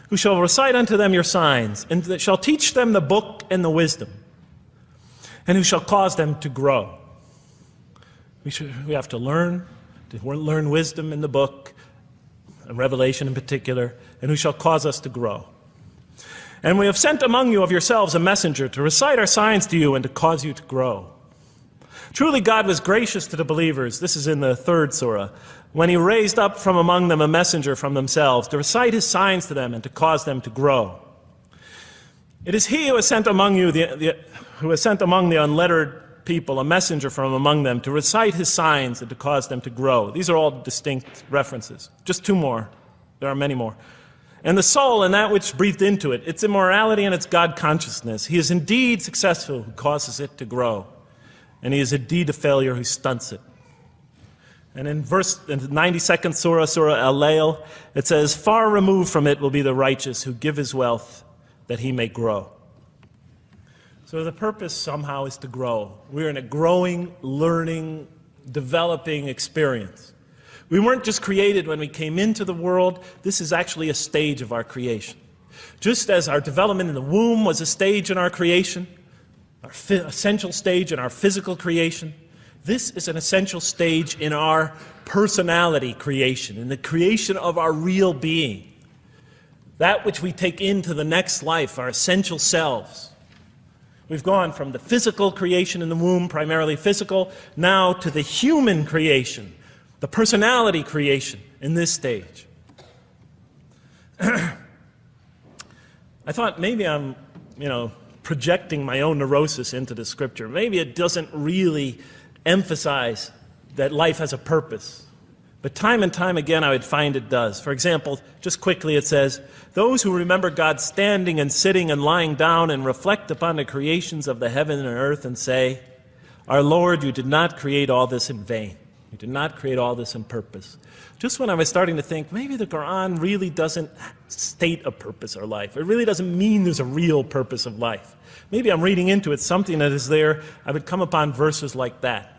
[SPEAKER 1] who shall recite unto them your signs, and that shall teach them the book and the wisdom, and who shall cause them to grow. We have to learn wisdom in the book, and Revelation in particular, and who shall cause us to grow. And we have sent among you of yourselves a messenger to recite our signs to you and to cause you to grow. Truly God was gracious to the believers, this is in the 3rd surah, when he raised up from among them a messenger from themselves to recite his signs to them and to cause them to grow. It is he who has sent among you, who has sent among the unlettered people a messenger from among them to recite his signs and to cause them to grow. These are all distinct references. Just 2 more. There are many more. And the soul and that which breathed into it, its immorality and its God consciousness. He is indeed successful who causes it to grow. And he is indeed a failure who stunts it. And in the 92nd surah, Surah Al-Layl, it says, Far removed from it will be the righteous who give his wealth that he may grow. So the purpose somehow is to grow. We're in a growing, learning, developing experience. We weren't just created when we came into the world. This is actually a stage of our creation. Just as our development in the womb was a stage in our creation, our essential stage in our physical creation, this is an essential stage in our personality creation, in the creation of our real being, that which we take into the next life, our essential selves. We've gone from the physical creation in the womb, primarily physical, now to the human creation, the personality creation in this stage. I thought maybe I'm, projecting my own neurosis into the scripture. Maybe it doesn't really emphasize that life has a purpose. But time and time again, I would find it does. For example, just quickly it says, those who remember God standing and sitting and lying down and reflect upon the creations of the heaven and earth and say, our Lord, you did not create all this in vain. You did not create all this in purpose. Just when I was starting to think, maybe the Quran really doesn't state a purpose of life. It really doesn't mean there's a real purpose of life. Maybe I'm reading into it something that is there. I would come upon verses like that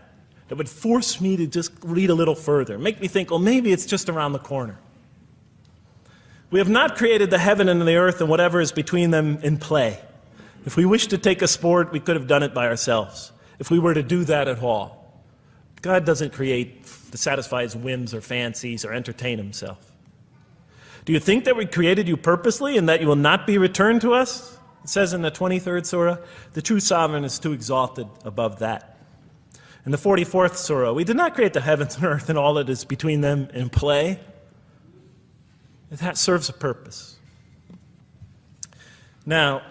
[SPEAKER 1] would force me to just read a little further, make me think, well, maybe it's just around the corner. We have not created the heaven and the earth and whatever is between them in play. If we wished to take a sport, we could have done it by ourselves, if we were to do that at all. God doesn't create to satisfy his whims or fancies or entertain himself. Do you think that we created you purposely and that you will not be returned to us? It says in the 23rd surah, the true sovereign is too exalted above that. In the 44th surah, we did not create the heavens and earth and all that is between them in play. That serves a purpose. Now,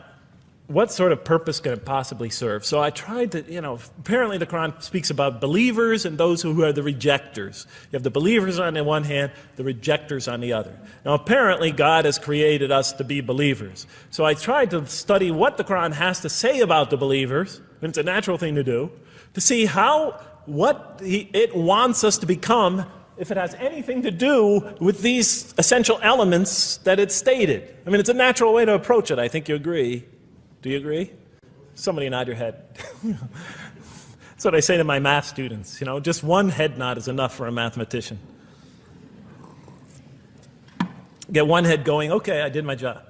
[SPEAKER 1] what sort of purpose can it possibly serve? So I tried to, apparently the Quran speaks about believers and those who are the rejectors. You have the believers on the one hand, the rejectors on the other. Now, apparently God has created us to be believers. So I tried to study what the Quran has to say about the believers, and it's a natural thing to do, to see what it wants us to become, if it has anything to do with these essential elements that it stated. I mean, it's a natural way to approach it. I think you agree. Do you agree? Somebody nod your head. That's what I say to my math students. Just one head nod is enough for a mathematician. Get one head going, okay, I did my job.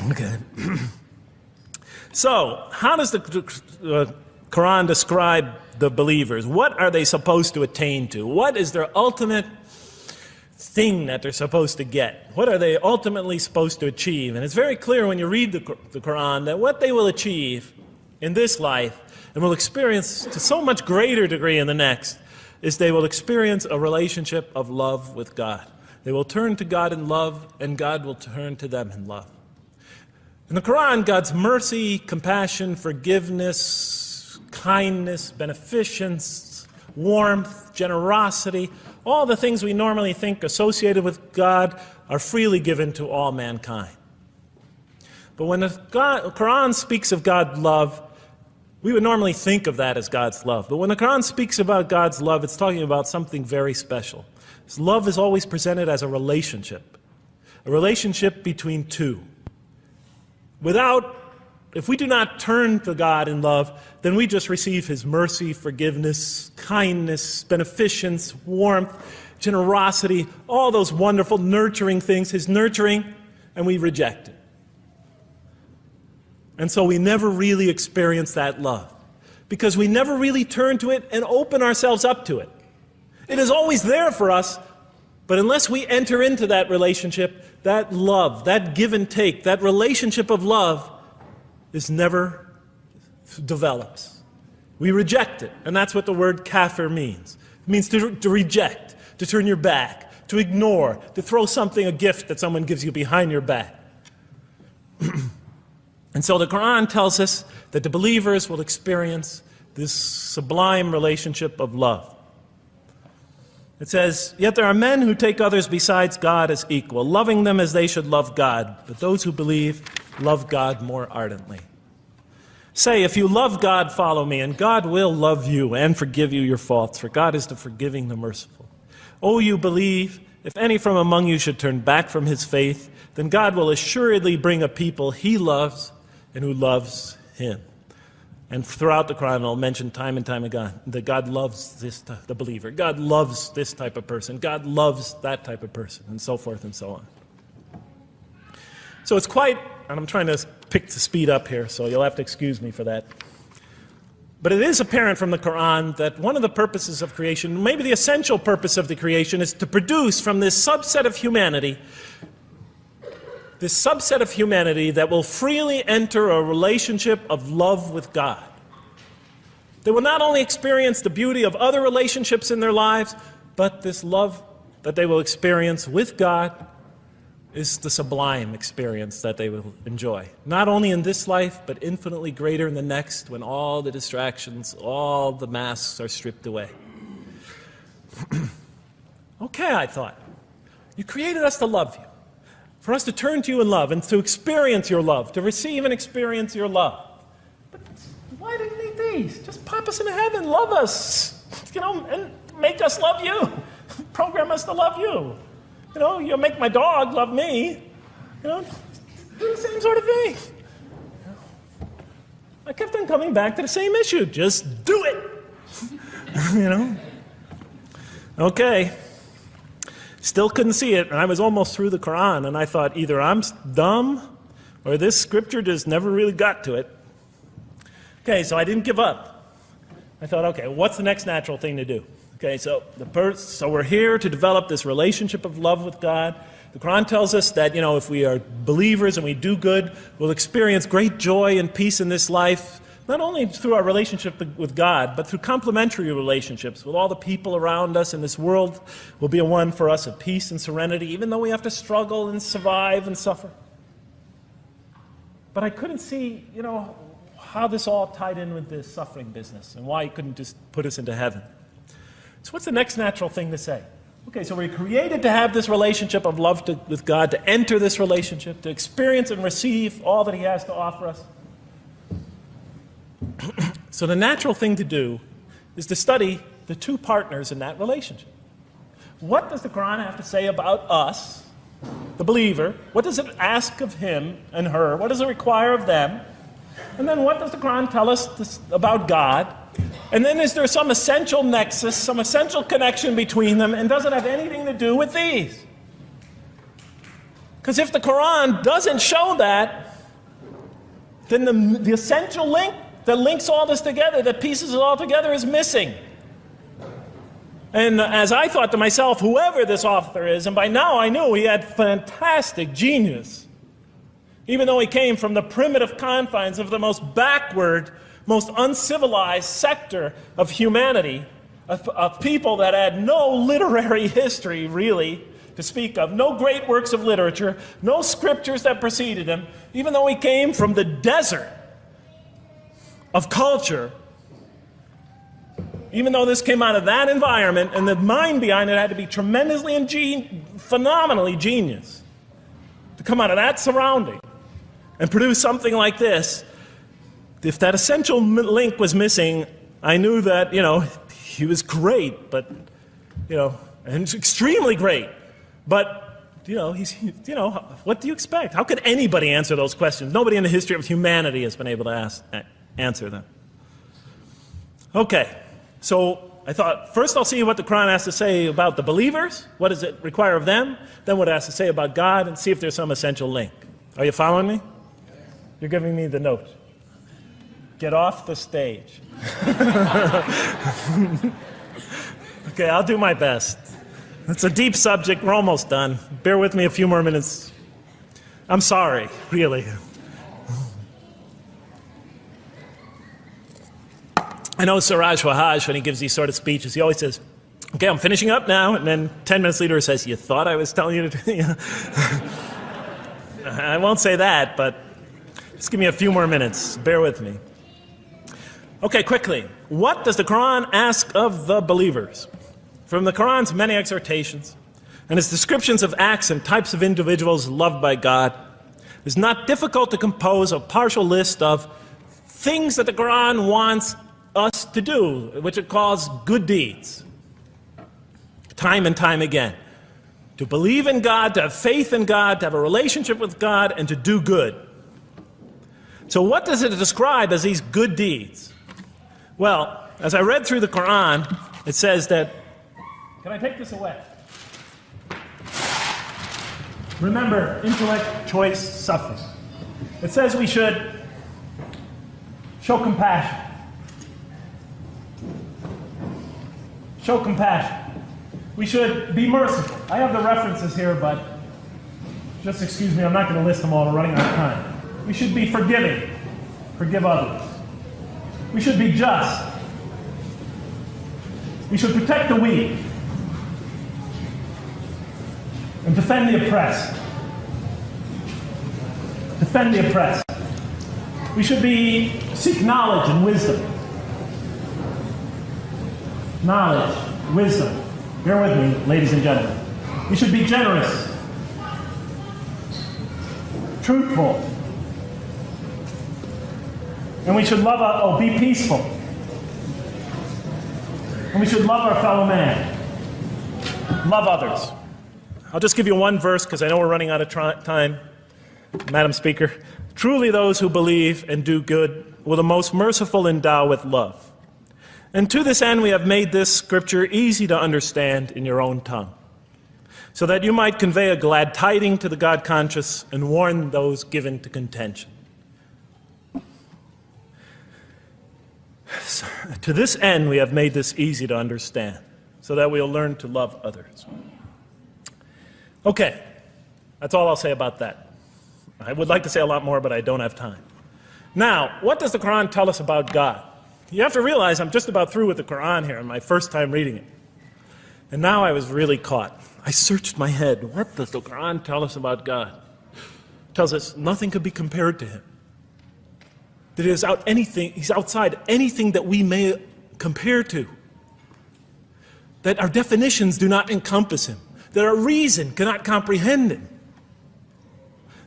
[SPEAKER 1] Okay. So, how does the Quran describe the believers? What are they supposed to attain to? What is their ultimate thing that they're supposed to get? What are they ultimately supposed to achieve? And it's very clear when you read the Quran that what they will achieve in this life and will experience to so much greater degree in the next is they will experience a relationship of love with God. They will turn to God in love, and God will turn to them in love. In the Quran, God's mercy, compassion, forgiveness, kindness, beneficence, warmth, generosity, all the things we normally think associated with God are freely given to all mankind. But when the Quran speaks of God's love, we would normally think of that as God's love. But when the Quran speaks about God's love, it's talking about something very special. His love is always presented as a relationship between two. If we do not turn to God in love, then we just receive his mercy, forgiveness, kindness, beneficence, warmth, generosity, all those wonderful nurturing things, his nurturing, and we reject it. And so we never really experience that love, because we never really turn to it and open ourselves up to it. It is always there for us, but unless we enter into that relationship, that love, that give and take, that relationship of love never develops. We reject it, and that's what the word kafir means. It means to reject, to turn your back, to ignore, to throw a gift that someone gives you behind your back. And so the Quran tells us that the believers will experience this sublime relationship of love. It says, yet there are men who take others besides God as equal, loving them as they should love God, but those who believe love God more ardently. Say, if you love God, follow me, and God will love you and forgive you your faults, for God is the forgiving, the merciful. O you believe, if any from among you should turn back from his faith, then God will assuredly bring a people he loves and who loves him. And throughout the Quran, I'll mention time and time again that God loves the believer. God loves this type of person. God loves that type of person, and so forth and so on. So it's quite, and I'm trying to pick the speed up here, so you'll have to excuse me for that. But it is apparent from the Quran that one of the purposes of creation, maybe the essential purpose of the creation, is to produce from this subset of humanity that will freely enter a relationship of love with God. They will not only experience the beauty of other relationships in their lives, but this love that they will experience with God is the sublime experience that they will enjoy. Not only in this life, but infinitely greater in the next, when all the distractions, all the masks are stripped away. Okay, I thought. You created us to love you, for us to turn to you in love and to experience your love, to receive and experience your love. But why do you need these? Just pop us into heaven, love us, and make us love you. Program us to love you. You'll make my dog love me. Do the same sort of thing. I kept on coming back to the same issue. Just do it. Okay. Still couldn't see it, and I was almost through the Quran, and I thought either I'm dumb or this scripture just never really got to it. Okay, so I didn't give up. I thought, okay, what's the next natural thing to do? Okay, so we're here to develop this relationship of love with God. The Quran tells us that, if we are believers and we do good, we'll experience great joy and peace in this life, not only through our relationship with God, but through complementary relationships with all the people around us in this world will be a one for us of peace and serenity, even though we have to struggle and survive and suffer. But I couldn't see, how this all tied in with this suffering business and why he couldn't just put us into heaven. So what's the next natural thing to say? Okay, so we're created to have this relationship of love with God, to enter this relationship, to experience and receive all that he has to offer us. So the natural thing to do is to study the two partners in that relationship. What does the Quran have to say about us, the believer? What does it ask of him and her? What does it require of them? And then what does the Quran tell us about God? And then is there some essential nexus, some essential connection between them, and does it have anything to do with these? Because if the Quran doesn't show that, then the essential link that links all this together, that pieces it all together, is missing. And as I thought to myself, whoever this author is, and by now I knew he had fantastic genius, even though he came from the primitive confines of the most backward, most uncivilized sector of humanity, of people that had no literary history, really, to speak of, no great works of literature, no scriptures that preceded him, even though he came from the desert of culture, even though this came out of that environment, and the mind behind it had to be tremendously phenomenally genius to come out of that surrounding and produce something like this. If that essential link was missing, I knew that, he was great, but, and extremely great. But, what do you expect? How could anybody answer those questions? Nobody in the history of humanity has been able to answer them. Okay, so I thought, first I'll see what the Quran has to say about the believers. What does it require of them? Then what it has to say about God, and see if there's some essential link. Are you following me? You're giving me the note. Get off the stage. Okay, I'll do my best. It's a deep subject. We're almost done. Bear with me a few more minutes. I'm sorry, really. I know Siraj Wahhaj, when he gives these sort of speeches, he always says, okay, I'm finishing up now, and then 10 minutes later he says, you thought I was telling you to... I won't say that, but just give me a few more minutes. Bear with me. Okay, quickly. What does the Quran ask of the believers? From the Quran's many exhortations and its descriptions of acts and types of individuals loved by God, it's not difficult to compose a partial list of things that the Quran wants us to do, which it calls good deeds, time and time again. To believe in God, to have faith in God, to have a relationship with God, and to do good. So what does it describe as these good deeds? Well, as I read through the Quran, it says that, can I take this away? Remember, intellect, choice, suffering. It says we should show compassion. show compassion. We should be merciful. I have the references here, but just excuse me, I'm not going to list them all. We're running out of time. We should be forgiving. Forgive others. We should be just. We should protect the weak and defend the oppressed. Defend the oppressed. We should seek knowledge and wisdom. Knowledge, wisdom. Bear with me, ladies and gentlemen. We should be generous, truthful, and we should be peaceful. And we should love our fellow man. Love others. I'll just give you one verse because I know we're running out of time, Madam Speaker. Truly those who believe and do good will the most merciful endow with love. And to this end we have made this scripture easy to understand in your own tongue, so that you might convey a glad tiding to the God-conscious and warn those given to contention. So, to this end we have made this easy to understand, so that we'll learn to love others. Okay, that's all I'll say about that. I would like to say a lot more, but I don't have time. Now, what does the Quran tell us about God? You have to realize I'm just about through with the Quran here, my first time reading it. And now I was really caught. I searched my head. What does the Quran tell us about God? It tells us nothing could be compared to him. That he's outside anything that we may compare to. That our definitions do not encompass him. That our reason cannot comprehend him.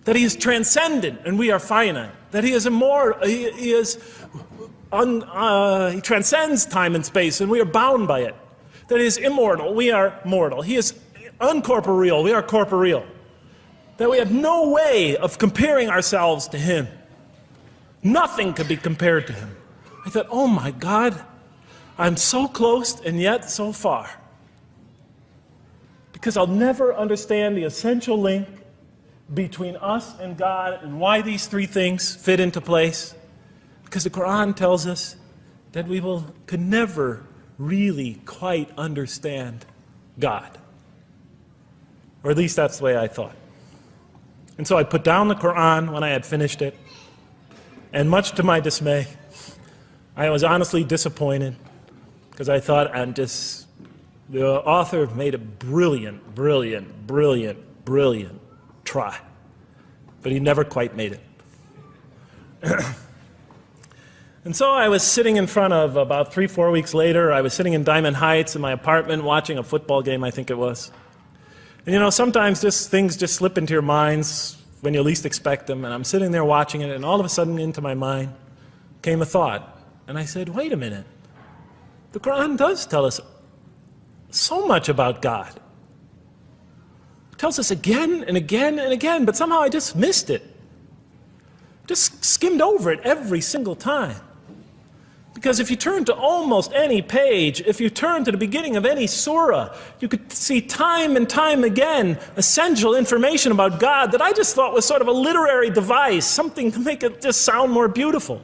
[SPEAKER 1] That he is transcendent and we are finite. That he is immortal. He transcends time and space and we are bound by it. That he is immortal, we are mortal. He is uncorporeal, we are corporeal. That we have no way of comparing ourselves to him. Nothing could be compared to him. I thought, oh my God, I'm so close and yet so far. Because I'll never understand the essential link between us and God and why these three things fit into place. Because the Quran tells us that we could never really quite understand God. Or at least that's the way I thought. And so I put down the Quran when I had finished it. And much to my dismay, I was honestly disappointed because I thought the author made a brilliant try. But he never quite made it. And so I was sitting in front of, about 3-4 weeks later, I was sitting in Diamond Heights in my apartment watching a football game, I think it was. And you know, sometimes things just slip into your minds when you least expect them, and I'm sitting there watching it, and all of a sudden into my mind came a thought. And I said, wait a minute. The Quran does tell us so much about God. It tells us again and again and again, but somehow I just missed it. Just skimmed over it every single time. Because if you turn to almost any page, if you turn to the beginning of any surah, you could see time and time again essential information about God that I just thought was sort of a literary device, something to make it just sound more beautiful.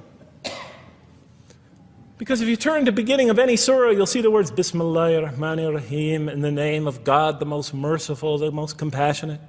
[SPEAKER 1] Because if you turn to the beginning of any surah, you'll see the words Bismillahir Rahmanir Rahim, in the name of God, the most merciful, the most compassionate.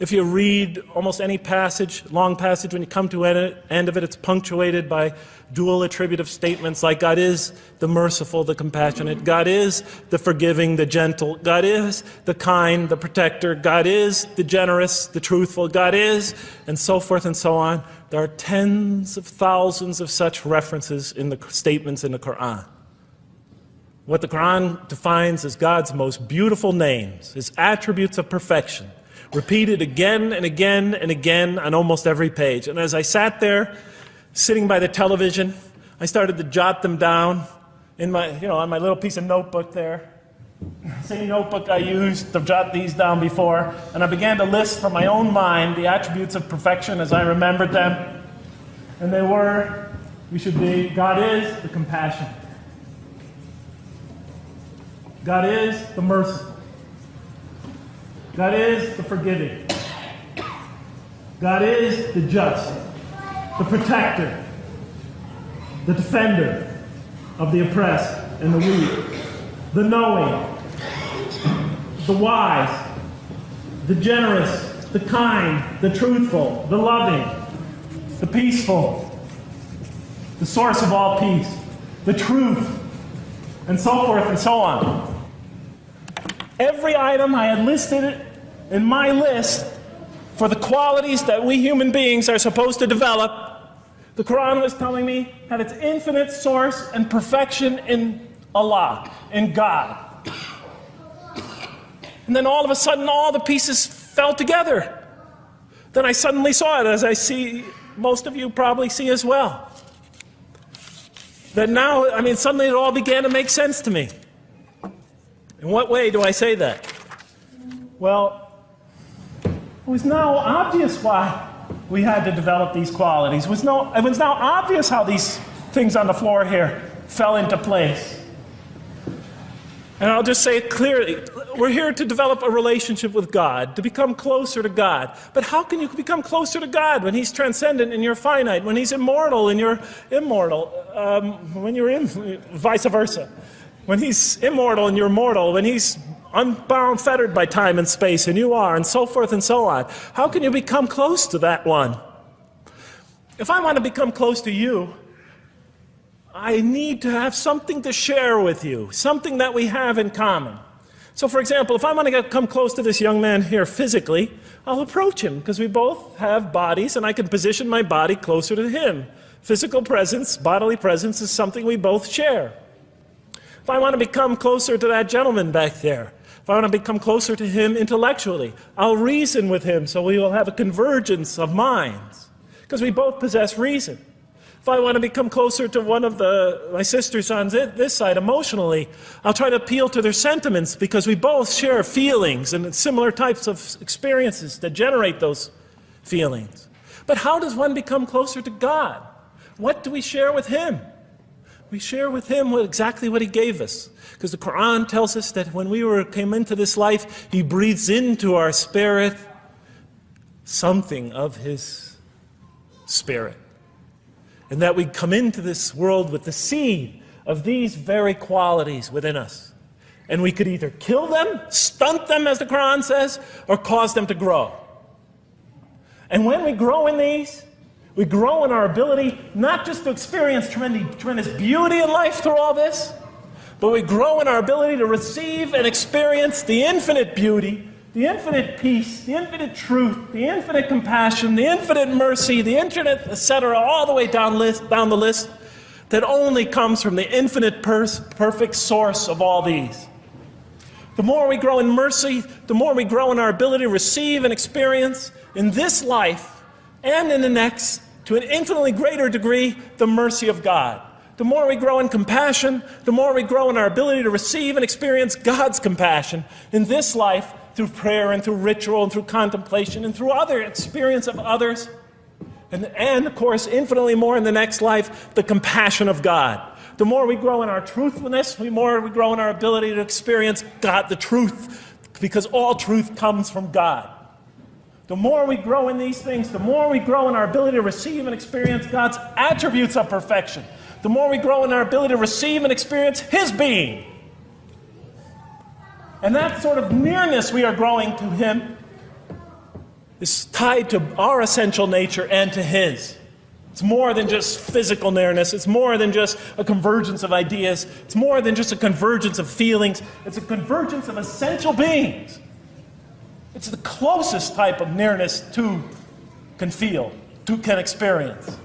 [SPEAKER 1] If you read almost any passage, long passage, when you come to the end of it, it's punctuated by dual attributive statements like God is the merciful, the compassionate, God is the forgiving, the gentle, God is the kind, the protector, God is the generous, the truthful, God is, and so forth and so on. There are tens of thousands of such references in the statements in the Quran. What the Quran defines as God's most beautiful names, his attributes of perfection, repeated again and again and again on almost every page. And as I sat there, sitting by the television, I started to jot them down in my, on my little piece of notebook there. Same notebook I used to jot these down before. And I began to list from my own mind the attributes of perfection as I remembered them. And they were, God is the compassionate. God is the merciful. God is the forgiving. God is the just, the protector, the defender of the oppressed and the weak. the knowing, the wise, the generous, the kind, the truthful, the loving, the peaceful, the source of all peace, the truth, and so forth and so on. Every item I had listed in my list for the qualities that we human beings are supposed to develop, the Quran was telling me had its infinite source and perfection in Allah, in God. And then all of a sudden, all the pieces fell together. Then I suddenly saw it, as I see most of you probably see as well. That now, suddenly it all began to make sense to me. In what way do I say that? Well, it was now obvious why we had to develop these qualities. It was now obvious how these things on the floor here fell into place. And I'll just say it clearly. We're here to develop a relationship with God, to become closer to God. But how can you become closer to God when He's transcendent and you're finite, when He's immortal and you're immortal, vice versa? When He's immortal and you're mortal, when He's unbound, fettered by time and space, and you are, and so forth and so on. How can you become close to that one? If I want to become close to you, I need to have something to share with you, something that we have in common. So, for example, if I want to come close to this young man here physically, I'll approach him, because we both have bodies, and I can position my body closer to him. Physical presence, bodily presence, is something we both share. If I want to become closer to that gentleman back there, if I want to become closer to him intellectually, I'll reason with him so we will have a convergence of minds, because we both possess reason. If I want to become closer to one of my sisters on this side emotionally, I'll try to appeal to their sentiments, because we both share feelings and similar types of experiences that generate those feelings. But how does one become closer to God? What do we share with Him? We share with Him exactly what He gave us. Because the Quran tells us that when we came into this life, He breathes into our spirit something of His Spirit. And that we come into this world with the seed of these very qualities within us. And we could either kill them, stunt them, as the Quran says, or cause them to grow. And when we grow in these, we grow in our ability not just to experience tremendous beauty in life through all this, but we grow in our ability to receive and experience the infinite beauty, the infinite peace, the infinite truth, the infinite compassion, the infinite mercy, the infinite, etc., all the way down the list, that only comes from the infinite perfect source of all these. The more we grow in mercy, the more we grow in our ability to receive and experience in this life and in the next, to an infinitely greater degree, the mercy of God. The more we grow in compassion, the more we grow in our ability to receive and experience God's compassion in this life, through prayer and through ritual and through contemplation and through other experience of others. And of course, infinitely more in the next life, the compassion of God. The more we grow in our truthfulness, the more we grow in our ability to experience God, the truth, because all truth comes from God. The more we grow in these things, the more we grow in our ability to receive and experience God's attributes of perfection. The more we grow in our ability to receive and experience His being. And that sort of nearness we are growing to Him is tied to our essential nature and to His. It's more than just physical nearness. It's more than just a convergence of ideas. It's more than just a convergence of feelings. It's a convergence of essential beings. It's the closest type of nearness two can feel, two can experience.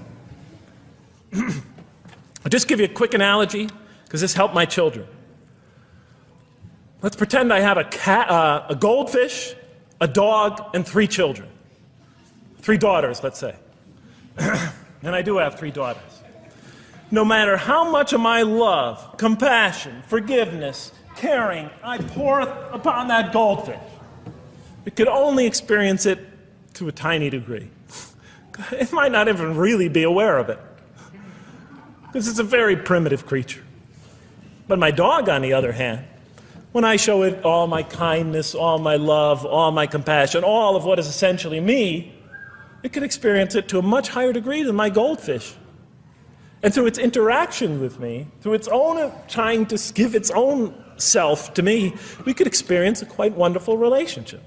[SPEAKER 1] I'll just give you a quick analogy, because this helped my children. Let's pretend I have a goldfish, a dog, and 3 children. 3 daughters, let's say. And I do have 3 daughters. No matter how much of my love, compassion, forgiveness, caring I pour upon that goldfish, it could only experience it to a tiny degree. It might not even really be aware of it, because it's a very primitive creature. But my dog, on the other hand, when I show it all my kindness, all my love, all my compassion, all of what is essentially me, it can experience it to a much higher degree than my goldfish. And through its interaction with me, through its own trying to give its own self, to me, we could experience a quite wonderful relationship.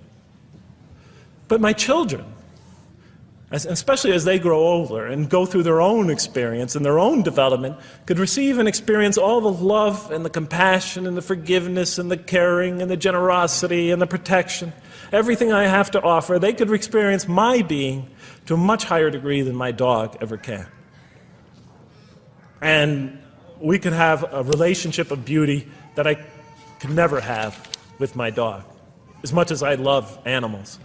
[SPEAKER 1] But my children, especially as they grow older and go through their own experience and their own development, could receive and experience all the love and the compassion and the forgiveness and the caring and the generosity and the protection, everything I have to offer. They could experience my being to a much higher degree than my dog ever can. And we could have a relationship of beauty that I could never have with my dog. As much as I love animals,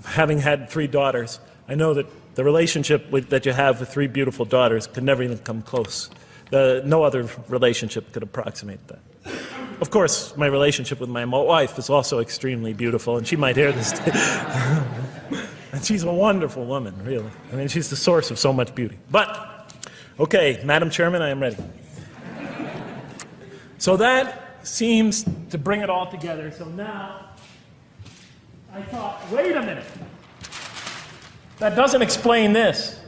[SPEAKER 1] having had 3 daughters, I know that the relationship that you have with 3 beautiful daughters could never even come close. No other relationship could approximate that. Of course, my relationship with my wife is also extremely beautiful, and she might hear this today. And she's a wonderful woman, really. I mean, she's the source of so much beauty. But, okay, Madam Chairman, I am ready. So that seems to bring it all together. So now, I thought, wait a minute. That doesn't explain this.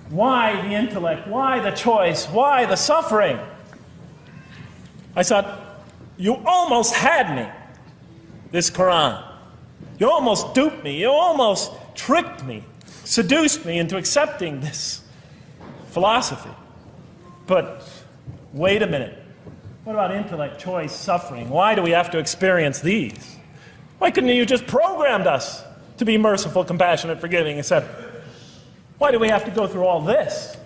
[SPEAKER 1] Why the intellect? Why the choice? Why the suffering? I thought, you almost had me, this Quran. You almost duped me. You almost tricked me, seduced me into accepting this philosophy. But wait a minute. What about intellect, choice, suffering? Why do we have to experience these? Why couldn't you just programmed us to be merciful, compassionate, forgiving, etc.? Why do we have to go through all this?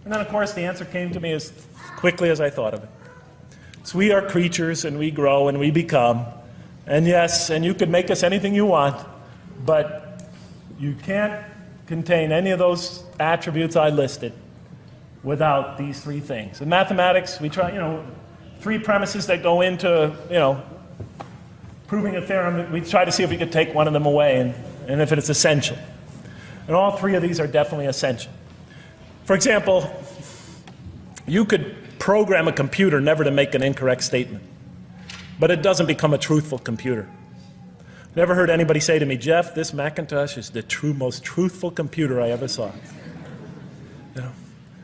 [SPEAKER 1] And then, of course, the answer came to me as quickly as I thought of it. So we are creatures, and we grow, and we become. And yes, and you could make us anything you want, but you can't contain any of those attributes I listed without these 3 things. In mathematics, we try, 3 premises that go into, proving a theorem. We try to see if we could take one of them away, and if it's essential. And all 3 of these are definitely essential. For example, you could program a computer never to make an incorrect statement, but it doesn't become a truthful computer. Never heard anybody say to me, Jeff, this Macintosh is the most truthful computer I ever saw.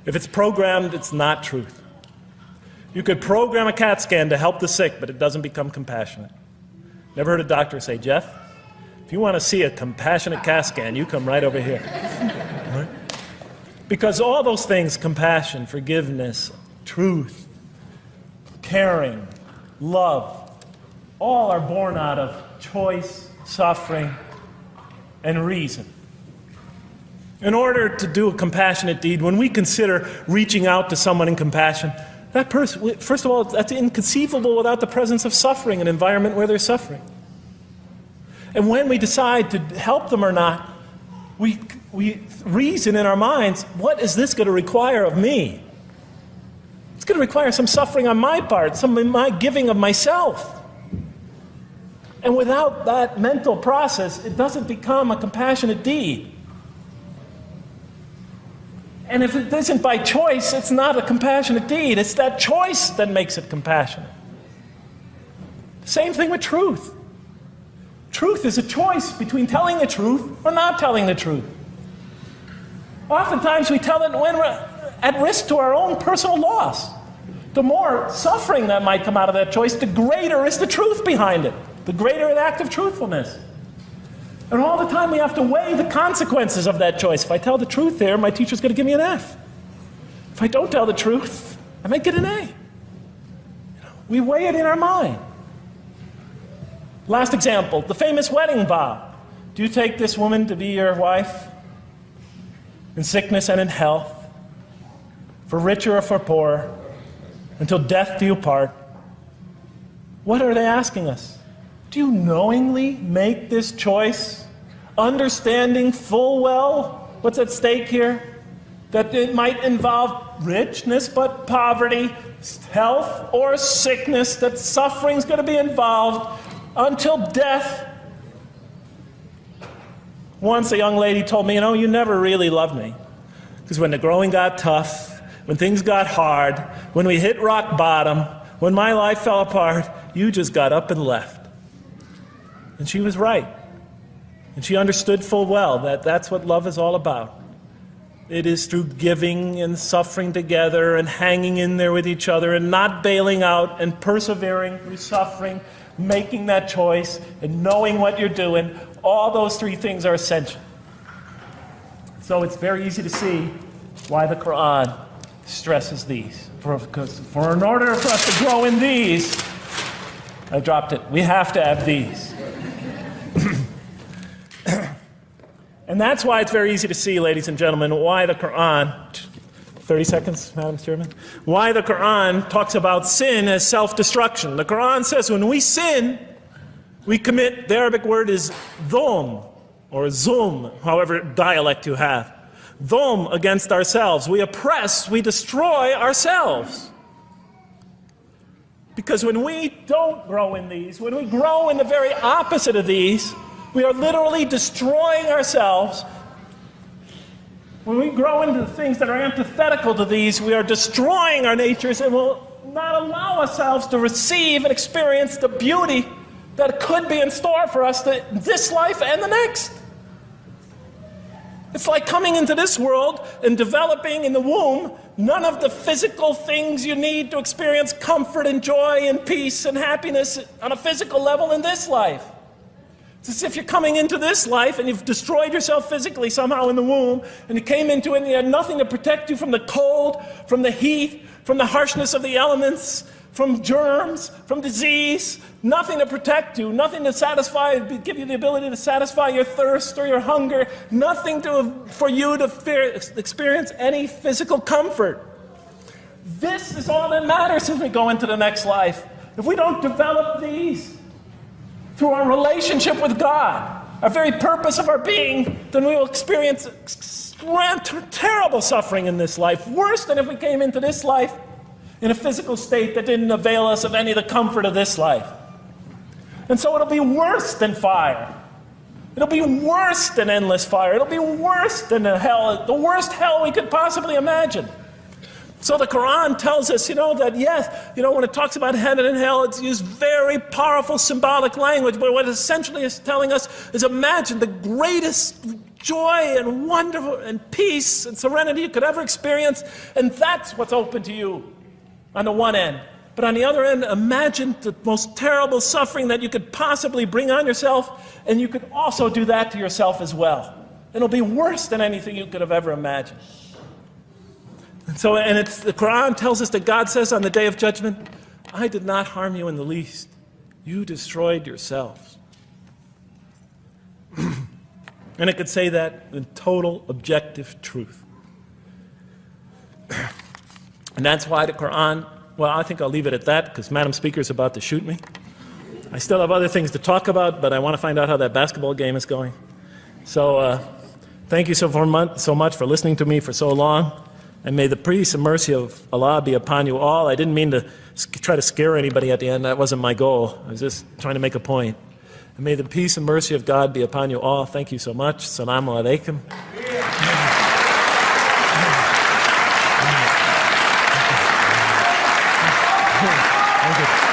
[SPEAKER 1] If it's programmed, it's not truth. You could program a CAT scan to help the sick, but it doesn't become compassionate. Never heard a doctor say, Jeff, if you want to see a compassionate CAT scan, you come right over here. Right? Because all those things, compassion, forgiveness, truth, caring, love, all are born out of choice, suffering, and reason. In order to do a compassionate deed, when we consider reaching out to someone in compassion, that person, first of all, that's inconceivable without the presence of suffering, an environment where there's suffering. And when we decide to help them or not, we reason in our minds, what is this going to require of me? It's going to require some suffering on my part, some of my giving of myself. And without that mental process, it doesn't become a compassionate deed. And if it isn't by choice, it's not a compassionate deed. It's that choice that makes it compassionate. Same thing with truth. Truth is a choice between telling the truth or not telling the truth. Oftentimes we tell it when we're at risk to our own personal loss. The more suffering that might come out of that choice, the greater is the truth behind it, the greater an act of truthfulness. And all the time we have to weigh the consequences of that choice. If I tell the truth there, my teacher's going to give me an F. If I don't tell the truth, I might get an A. We weigh it in our mind. Last example, the famous wedding vow. Do you take this woman to be your wife in sickness and in health, for richer or for poorer, until death do you part? What are they asking us? Do you knowingly make this choice, understanding full well what's at stake here? That it might involve richness but poverty, health or sickness, that suffering's going to be involved until death. Once a young lady told me, you never really loved me. Because when the growing got tough, when things got hard, when we hit rock bottom, when my life fell apart, you just got up and left. And she was right. And she understood full well that that's what love is all about. It is through giving and suffering together and hanging in there with each other and not bailing out and persevering through suffering, making that choice and knowing what you're doing. All those three things are essential. So it's very easy to see why the Quran stresses these. Because in order for us to grow in these, I dropped it, we have to have these. And that's why it's very easy to see, ladies and gentlemen, why the Quran, 30 seconds, Madam Chairman, why the Quran talks about sin as self-destruction. The Quran says when we sin, we commit, the Arabic word is dhulm, or zulm, however dialect you have. Dhulm against ourselves. We oppress, we destroy ourselves. Because when we don't grow in these, when we grow in the very opposite of these, we are literally destroying ourselves. When we grow into the things that are antithetical to these, we are destroying our natures and will not allow ourselves to receive and experience the beauty that could be in store for us in this life and the next. It's like coming into this world and developing in the womb none of the physical things you need to experience comfort and joy and peace and happiness on a physical level in this life. It's as if you're coming into this life and you've destroyed yourself physically somehow in the womb, and you came into it and you had nothing to protect you from the cold, from the heat, from the harshness of the elements, from germs, from disease, nothing to protect you, nothing to satisfy, give you the ability to satisfy your thirst or your hunger, nothing for you to experience any physical comfort. This is all that matters as we go into the next life. If we don't develop these through our relationship with God, our very purpose of our being, then we will experience terrible suffering in this life, worse than if we came into this life in a physical state that didn't avail us of any of the comfort of this life. And so it'll be worse than fire. It'll be worse than endless fire. It'll be worse than the worst hell we could possibly imagine. So the Quran tells us, that yes, when it talks about heaven and hell, it's used very powerful symbolic language, but what it essentially is telling us is imagine the greatest joy and wonder and peace and serenity you could ever experience, and that's what's open to you on the one end. But on the other end, imagine the most terrible suffering that you could possibly bring on yourself, and you could also do that to yourself as well. It'll be worse than anything you could have ever imagined. And the Quran tells us that God says on the Day of Judgment, I did not harm you in the least. You destroyed yourselves. And it could say that in total objective truth. And that's why the Quran, well, I think I'll leave it at that because Madam Speaker is about to shoot me. I still have other things to talk about, but I want to find out how that basketball game is going. So thank you so much for listening to me for so long. And may the peace and mercy of Allah be upon you all. I didn't mean to try to scare anybody at the end. That wasn't my goal. I was just trying to make a point. And may the peace and mercy of God be upon you all. Thank you so much. Assalamu alaikum. Thank you.